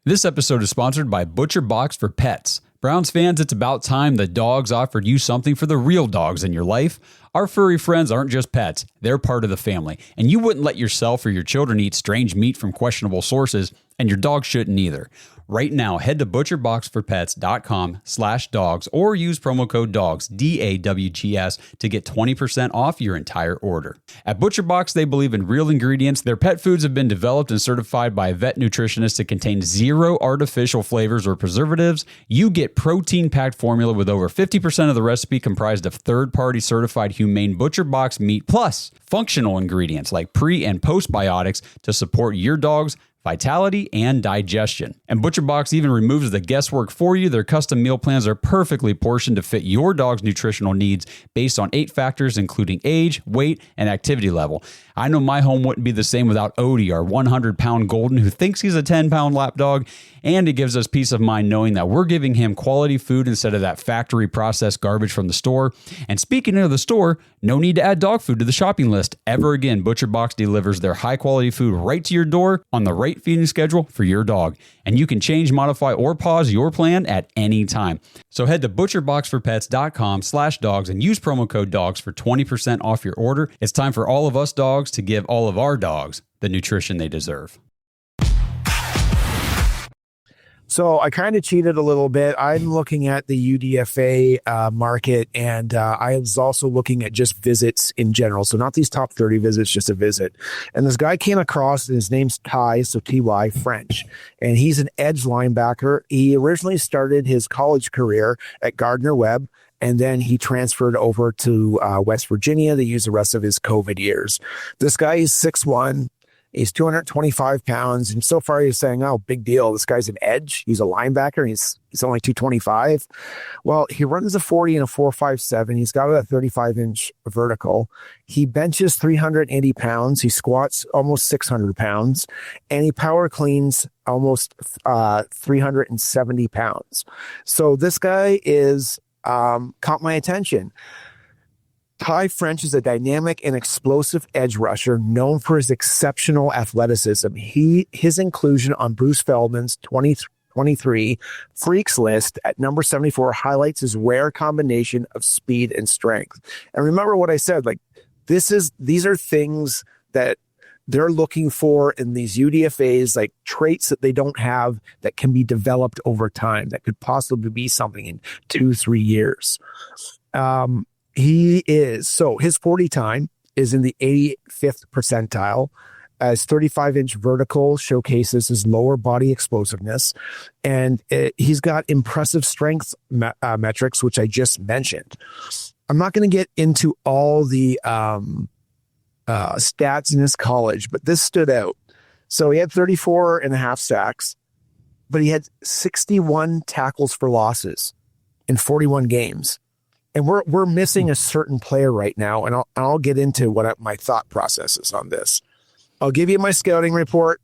B: This episode is sponsored by Butcher Box for Pets. Browns fans, it's about time the dogs offered you something for the real dogs in your life. Our furry friends aren't just pets. They're part of the family. And you wouldn't let yourself or your children eat strange meat from questionable sources, and your dog shouldn't either. Right now, head to butcherboxforpets.com/dogs or use promo code DOGS, DAWGS, to get 20% off your entire order. At ButcherBox, they believe in real ingredients. Their pet foods have been developed and certified by a vet nutritionist to contain 0 artificial flavors or preservatives. You get protein-packed formula with over 50% of the recipe comprised of third-party certified humane ButcherBox meat, plus functional ingredients like pre- and postbiotics to support your dog's vitality and digestion. And ButcherBox even removes the guesswork for you. Their custom meal plans are perfectly portioned to fit your dog's nutritional needs based on 8 factors, including age, weight, and activity level. I know my home wouldn't be the same without Odie, our 100-pound golden who thinks he's a 10-pound lapdog, and it gives us peace of mind knowing that we're giving him quality food instead of that factory processed garbage from the store. And speaking of the store, no need to add dog food to the shopping list ever again. ButcherBox delivers their high-quality food right to your door on the right feeding schedule for your dog. And you can change, modify, or pause your plan at any time. So head to butcherboxforpets.com/dogs and use promo code DOGS for 20% off your order. It's time for all of us dogs to give all of our dogs the nutrition they deserve.
C: So I kind of cheated a little bit. I'm looking at the UDFA market, and I was also looking at just visits in general. So not these top 30 visits, just a visit. And this guy came across, and his name's Ty, so T-Y, French. And he's an edge linebacker. He originally started his college career at Gardner-Webb, and then he transferred over to West Virginia to use the rest of his COVID years. This guy is 6'1". He's 225 pounds. And so far he's saying, oh, big deal. This guy's an edge. He's a linebacker. He's only 225. Well, he runs a 40 and a 4.57. He's got a 35-inch vertical. He benches 380 pounds. He squats almost 600 pounds. And he power cleans almost 370 pounds. So this guy is caught my attention. Ty French is a dynamic and explosive edge rusher known for his exceptional athleticism. His inclusion on Bruce Feldman's 2023 Freaks list at number 74 highlights his rare combination of speed and strength. And remember what I said, like these are things that they're looking for in these UDFAs, like traits that they don't have that can be developed over time, that could possibly be something in 2-3 years. His 40 time is in the 85th percentile. His 35-inch vertical showcases his lower body explosiveness, and he's got impressive strength metrics, which I just mentioned. I'm not going to get into all the stats in his college, but this stood out. So he had 34 and a half sacks, but he had 61 tackles for losses in 41 games. And we're missing a certain player right now, and I'll get into what my thought process is on this. I'll give you my scouting report.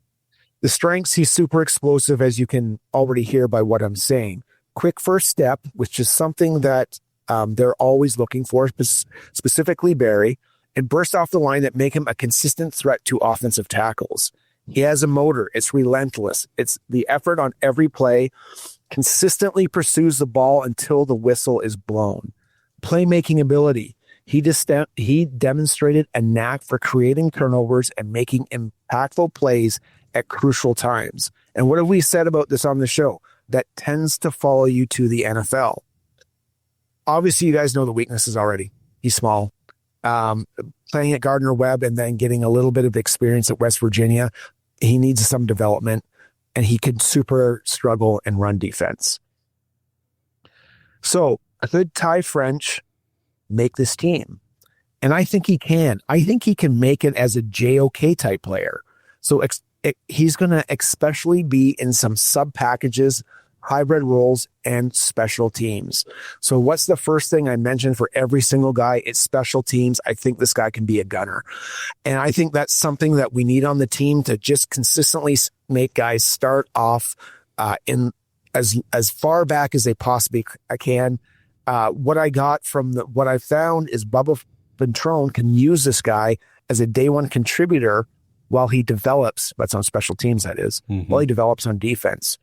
C: The strengths, he's super explosive, as you can already hear by what I'm saying. Quick first step, which is something that they're always looking for, specifically Barry, and burst off the line that make him a consistent threat to offensive tackles. He has a motor. It's relentless. It's the effort on every play, consistently pursues the ball until the whistle is blown. Playmaking ability. He demonstrated a knack for creating turnovers and making impactful plays at crucial times. And what have we said about this on the show? That tends to follow you to the NFL. Obviously, you guys know the weaknesses already. He's small. Playing at Gardner-Webb and then getting a little bit of experience at West Virginia, he needs some development, and he could super struggle and run defense. So, could Ty French make this team? And I think he can. I think he can make it as a JOK type player. So he's going to especially be in some sub packages, hybrid roles, and special teams. So what's the first thing I mentioned for every single guy? It's special teams. I think this guy can be a gunner. And I think that's something that we need on the team to just consistently make guys start off in as far back as they possibly can. What I got from what I found is Bubba Ventrone can use this guy as a day one contributor while he develops, that's on special teams, that is, while he develops on defense.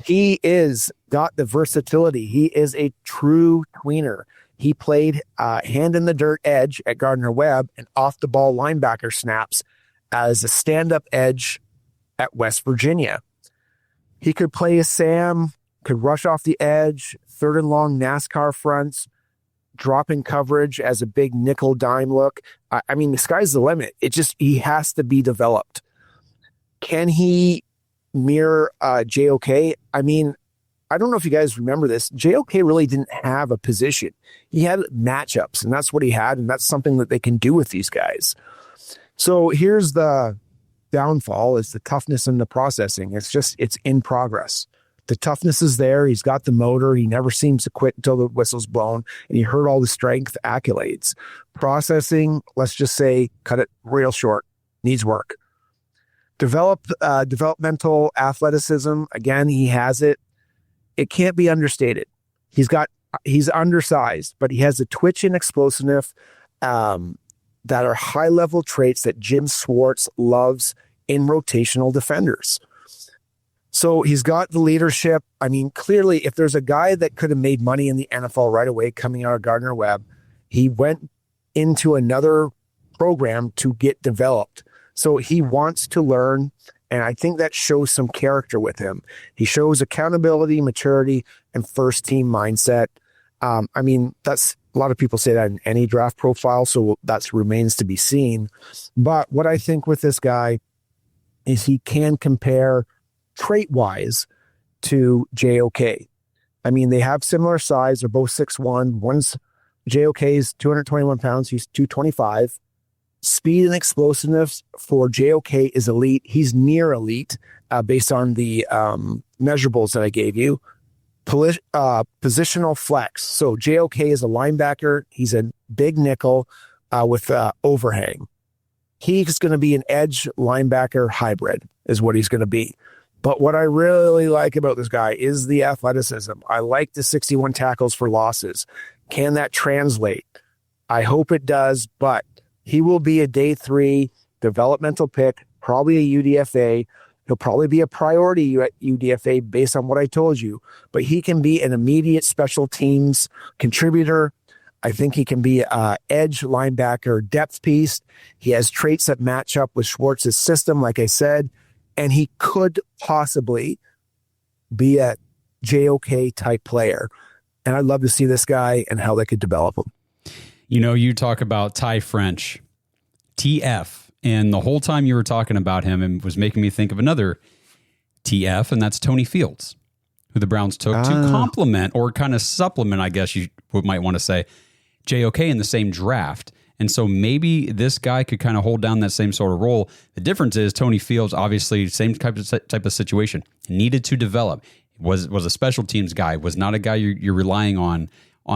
C: He is got the versatility. He is a true tweener. He played hand in the dirt edge at Gardner-Webb and off the ball linebacker snaps as a stand-up edge at West Virginia. He could play a Sam, could rush off the edge, third and long NASCAR fronts, drop in coverage as a big nickel dime look. I mean, the sky's the limit. He has to be developed. Can he mirror JOK? I mean, I don't know if you guys remember this. JOK really didn't have a position. He had matchups, and that's what he had, and that's something that they can do with these guys. So here's the downfall, is the toughness and the processing. It's in progress. The toughness is there. He's got the motor. He never seems to quit until the whistle's blown, and he heard all the strength accolades. Processing, let's just say, cut it real short, needs work. Developmental athleticism, again, he has it. It can't be understated. He's undersized, but he has a twitch and explosiveness that are high-level traits that Jim Schwartz loves in rotational defenders. So he's got the leadership. I mean, clearly, if there's a guy that could have made money in the NFL right away coming out of Gardner-Webb, he went into another program to get developed. So he wants to learn, and I think that shows some character with him. He shows accountability, maturity, and first-team mindset. I mean, that's a lot of people say that in any draft profile, so that remains to be seen. But what I think with this guy is he can compare trait-wise to JOK. I mean, they have similar size. They're both 6'1". One's JOK is 221 pounds. He's 225. Speed and explosiveness for JOK is elite. He's near elite based on the measurables that I gave you. Positional flex. So JOK is a linebacker. He's a big nickel with overhang. He's going to be an edge linebacker hybrid is what he's going to be. But what I really like about this guy is the athleticism. I like the 61 tackles for losses. Can that translate? I hope it does, but he will be a day 3 developmental pick, probably a UDFA. He'll probably be a priority at UDFA based on what I told you, but he can be an immediate special teams contributor. I think he can be an edge linebacker depth piece. He has traits that match up with Schwartz's system, like I said, and he could possibly be a JOK type player. And I'd love to see this guy and how they could develop him.
B: You know, you talk about Ty French, TF, and the whole time you were talking about him and was making me think of another TF, and that's Tony Fields, who the Browns took to complement or kind of supplement, I guess you might want to say, JOK in the same draft. And so maybe this guy could kind of hold down that same sort of role. The difference is Tony Fields, obviously, same type of situation, needed to develop. Was a special teams guy, was not a guy you're relying on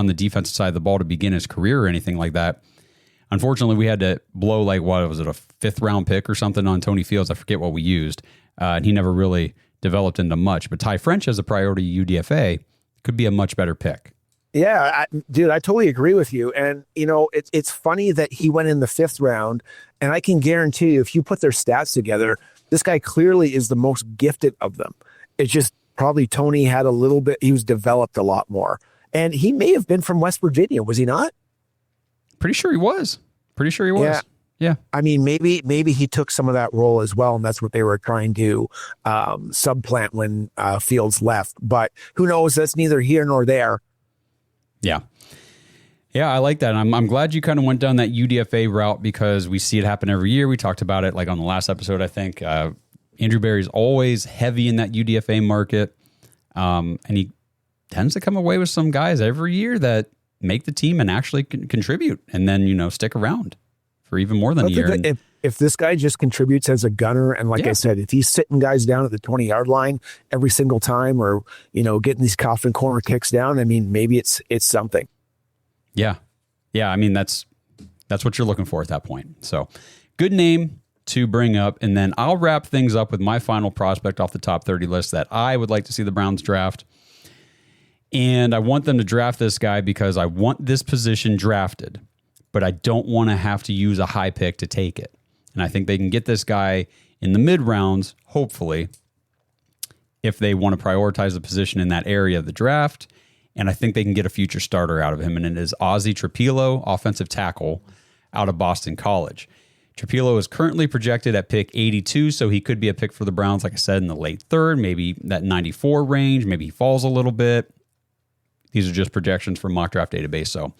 B: the defensive side of the ball to begin his career or anything like that. Unfortunately, we had to blow like, what was it, a 5th round pick or something on Tony Fields? I forget what we used. And he never really developed into much. But Ty French as a priority UDFA could be a much better pick.
C: Yeah, dude, I totally agree with you. And, it's funny that he went in the 5th round. And I can guarantee you, if you put their stats together, this guy clearly is the most gifted of them. It's just probably Tony had a little bit, he was developed a lot more. And he may have been from West Virginia, was he not?
B: Pretty sure he was. Yeah.
C: I mean, maybe he took some of that role as well, and that's what they were trying to supplant when Fields left. But who knows? That's neither here nor there.
B: Yeah. Yeah, I like that. And I'm glad you kind of went down that UDFA route because we see it happen every year. We talked about it like on the last episode, I think. Andrew Berry's always heavy in that UDFA market. And he tends to come away with some guys every year that make the team and actually contribute and then, stick around for even more than a year.
C: If this guy just contributes as a gunner, and like I said, if he's sitting guys down at the 20-yard line every single time or, getting these coffin corner kicks down, I mean, maybe it's something.
B: Yeah. Yeah. I mean, that's what you're looking for at that point. So good name to bring up. And then I'll wrap things up with my final prospect off the top 30 list that I would like to see the Browns draft. And I want them to draft this guy because I want this position drafted, but I don't want to have to use a high pick to take it. And I think they can get this guy in the mid rounds, hopefully, if they want to prioritize the position in that area of the draft. And I think they can get a future starter out of him. And it is Ozzie Trapilo, offensive tackle out of Boston College. Trapilo is currently projected at pick 82, so he could be a pick for the Browns, like I said, in the late 3rd, maybe that 94 range. Maybe he falls a little bit. These are just projections from Mock Draft Database, so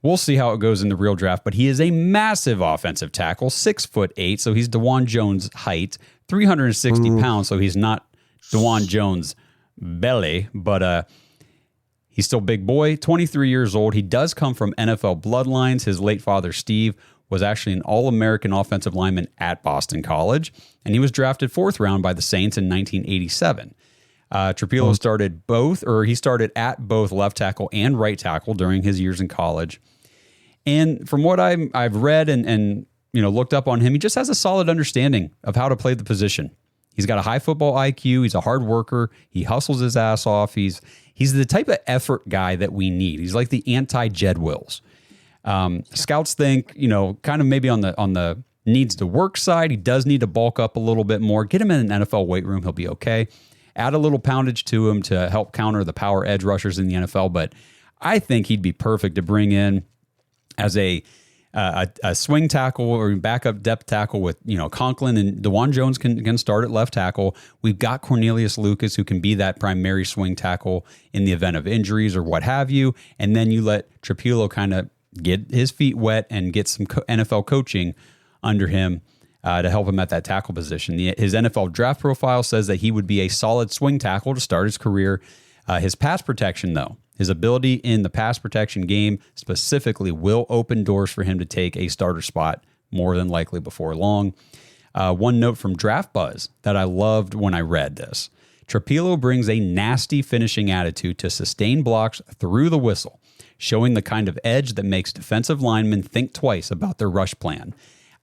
B: we'll see how it goes in the real draft. But he is a massive offensive tackle, 6'8", so he's DeJuan Jones' height, 360 pounds, so he's not DeJuan Jones' belly, but he's still big boy, 23 years old. He does come from NFL bloodlines. His late father, Steve, was actually an All-American offensive lineman at Boston College, and he was drafted 4th round by the Saints in 1987. Trapilo started at both left tackle and right tackle during his years in college. And from what I've read and looked up on him, he just has a solid understanding of how to play the position. He's got a high football IQ. He's a hard worker. He hustles his ass off. He's the type of effort guy that we need. He's like the anti-Jed Wills. Scouts think, kind of maybe on the needs to work side, he does need to bulk up a little bit more. Get him in an NFL weight room. He'll be okay. Add a little poundage to him to help counter the power edge rushers in the NFL. But I think he'd be perfect to bring in as a swing tackle or backup depth tackle with, Conklin, and DeJuan Jones can start at left tackle. We've got Cornelius Lucas, who can be that primary swing tackle in the event of injuries or what have you. And then you let Trapilo kind of get his feet wet and get some NFL coaching under him to help him at that tackle position. His NFL draft profile says that he would be a solid swing tackle to start his career. His pass protection, though, his ability in the pass protection game specifically will open doors for him to take a starter spot more than likely before long. One note from Draft Buzz that I loved when I read this. Trapilo brings a nasty finishing attitude to sustain blocks through the whistle, showing the kind of edge that makes defensive linemen think twice about their rush plan.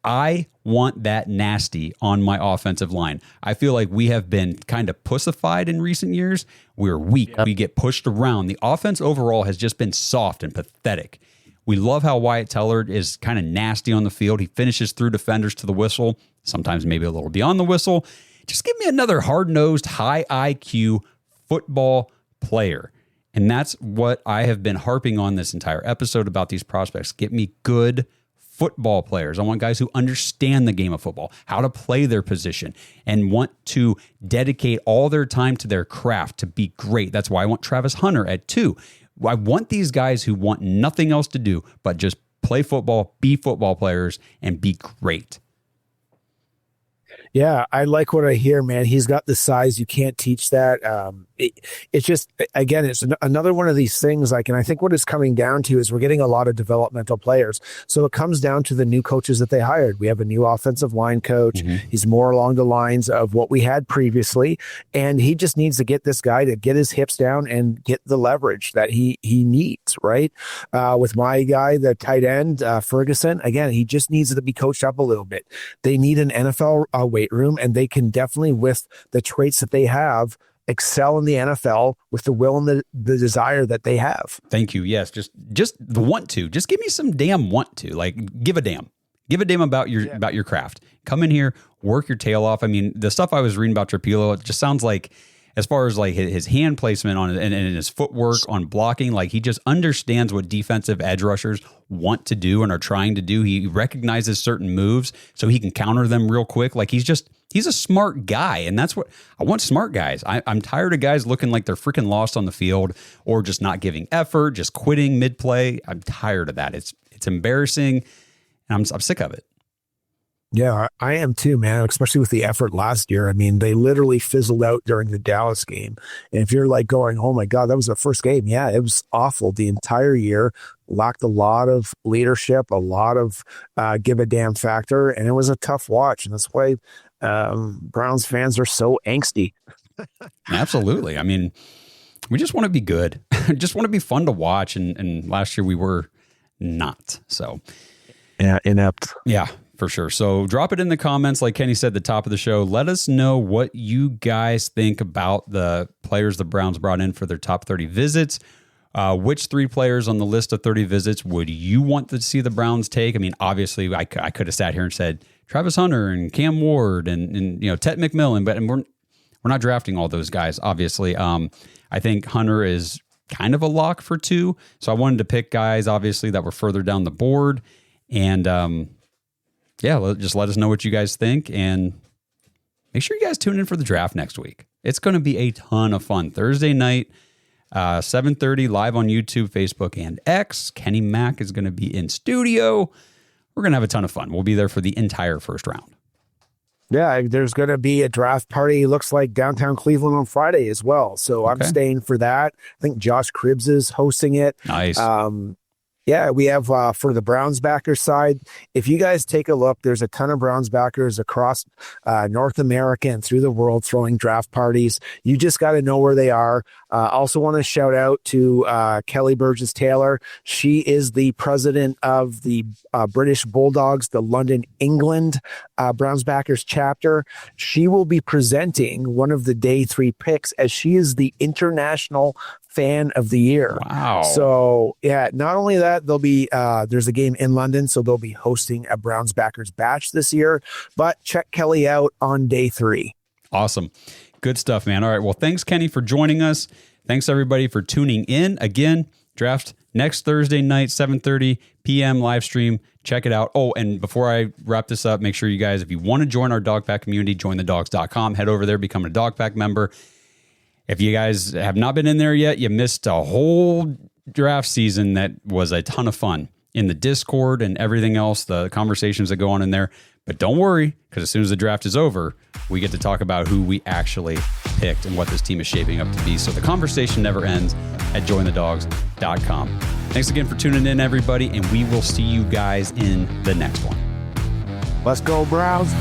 B: I want that nasty on my offensive line. I feel like we have been kind of pussified in recent years. We're weak. Yep. We get pushed around. The offense overall has just been soft and pathetic. We love how Wyatt Teller is kind of nasty on the field. He finishes through defenders to the whistle, sometimes maybe a little beyond the whistle. Just give me another hard-nosed, high IQ football player. And that's what I have been harping on this entire episode about these prospects. Get me good football players. I want guys who understand the game of football, how to play their position, and want to dedicate all their time to their craft to be great. That's why I want Travis Hunter at 2. I want these guys who want nothing else to do but just play football, be football players, and be great.
C: Yeah, I like what I hear, man. He's got the size. You can't teach that. It's just, again, it's another one of these things. Like, and I think what it's coming down to is we're getting a lot of developmental players. So it comes down to the new coaches that they hired. We have a new offensive line coach. Mm-hmm. He's more along the lines of what we had previously. And he just needs to get this guy to get his hips down and get the leverage that he needs, right? With my guy, the tight end, Ferguson, again, he just needs to be coached up a little bit. They need an NFL weight room, and they can definitely, with the traits that they have, excel in the NFL with the will and the desire that they have.
B: Thank you. Yes, just the want to. Just give me some damn want to. Like, give a damn. Give a damn about your craft. Come in here, work your tail off. I mean, the stuff I was reading about Trapilo, it just sounds like, as far as like his hand placement on it and his footwork on blocking, like he just understands what defensive edge rushers want to do and are trying to do. He recognizes certain moves so he can counter them real quick. Like he's a smart guy. And that's what I want. Smart guys. I'm tired of guys looking like they're freaking lost on the field or just not giving effort, just quitting mid play. I'm tired of that. It's embarrassing. And I'm sick of it.
C: Yeah, I am too, man, especially with the effort last year. I mean, they literally fizzled out during the Dallas game. And if you're like going, oh my God, that was the first game. Yeah, it was awful the entire year. Lacked a lot of leadership, a lot of give a damn factor. And it was a tough watch. And that's why Browns fans are so angsty.
B: Absolutely. I mean, we just want to be good. Just want to be fun to watch. And last year we were not. So,
C: yeah, inept.
B: Yeah. For sure. So drop it in the comments. Like Kenny said at the top of the show, let us know what you guys think about the players the Browns brought in for their top 30 visits. Which 3 players on the list of 30 visits would you want to see the Browns take? I mean, obviously, I could have sat here and said Travis Hunter and Cam Ward and Ted McMillan, but we're not drafting all those guys, obviously. I think Hunter is kind of a lock for 2. So I wanted to pick guys, obviously, that were further down the board. And yeah, just let us know what you guys think, and make sure you guys tune in for the draft next week. It's going to be a ton of fun. Thursday night, 7:30, live on YouTube, Facebook, and X. Kenny Mack is going to be in studio. We're going to have a ton of fun. We'll be there for the entire first round.
C: Yeah, there's going to be a draft party, looks like downtown Cleveland on Friday as well. So I'm staying for that. I think Josh Cribbs is hosting it.
B: Nice.
C: Yeah, we have for the Browns backers side. If you guys take a look, there's a ton of Browns backers across North America and through the world throwing draft parties. You just got to know where they are. Also want to shout out to Kelly Burgess Taylor. She is the president of the British Bulldogs, the London, England Browns backers chapter. She will be presenting one of the day 3 picks as she is the international fan of the year.
B: Wow.
C: So yeah, not only that, there'll be there's a game in London, so they'll be hosting a Browns backers batch this year, but check Kelly out on day 3.
B: Awesome. Good stuff, man. All right. Well, thanks, Kenny, for joining us. Thanks everybody for tuning in. Again, draft next Thursday night, 7:30 p.m. live stream. Check it out. Oh, and before I wrap this up, make sure you guys, if you want to join our dog pack community, jointhedogs.com, head over there, become a dog pack member. If you guys have not been in there yet, you missed a whole draft season that was a ton of fun in the Discord and everything else, the conversations that go on in there. But don't worry, because as soon as the draft is over, we get to talk about who we actually picked and what this team is shaping up to be. So the conversation never ends at jointhedogs.com. Thanks again for tuning in, everybody, and we will see you guys in the next one.
C: Let's go, Browns.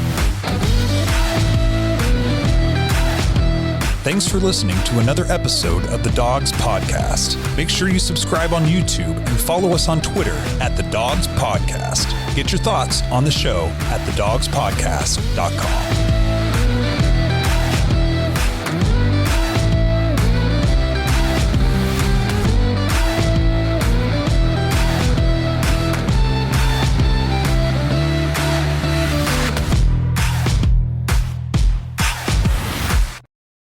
A: Thanks for listening to another episode of the Dogs Podcast. Make sure you subscribe on YouTube and follow us on Twitter at The Dogs Podcast. Get your thoughts on the show at thedogspodcast.com.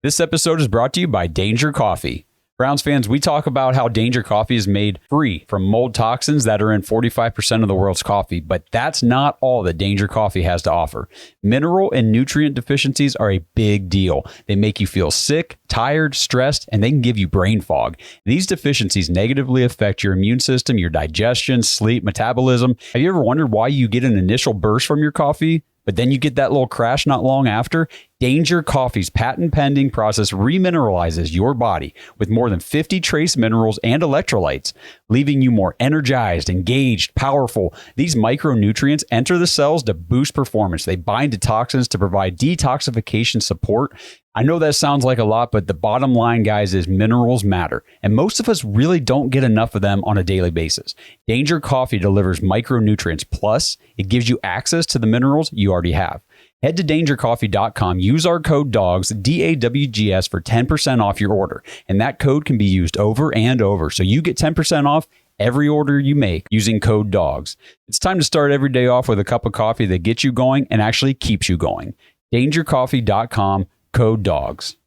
B: This episode is brought to you by Danger Coffee. Browns fans, we talk about how Danger Coffee is made free from mold toxins that are in 45% of the world's coffee, but that's not all that Danger Coffee has to offer. Mineral and nutrient deficiencies are a big deal. They make you feel sick, tired, stressed, and they can give you brain fog. These deficiencies negatively affect your immune system, your digestion, sleep, metabolism. Have you ever wondered why you get an initial burst from your coffee, but then you get that little crash not long after. Danger Coffee's patent pending process remineralizes your body with more than 50 trace minerals and electrolytes, leaving you more energized, engaged, powerful. These micronutrients enter the cells to boost performance. They bind to toxins to provide detoxification support. I know that sounds like a lot, but the bottom line, guys, is minerals matter. And most of us really don't get enough of them on a daily basis. Danger Coffee delivers micronutrients. Plus, it gives you access to the minerals you already have. Head to dangercoffee.com, use our code DOGS, DAWGS, for 10% off your order. And that code can be used over and over. So you get 10% off every order you make using code DOGS. It's time to start every day off with a cup of coffee that gets you going and actually keeps you going. dangercoffee.com, code DOGS.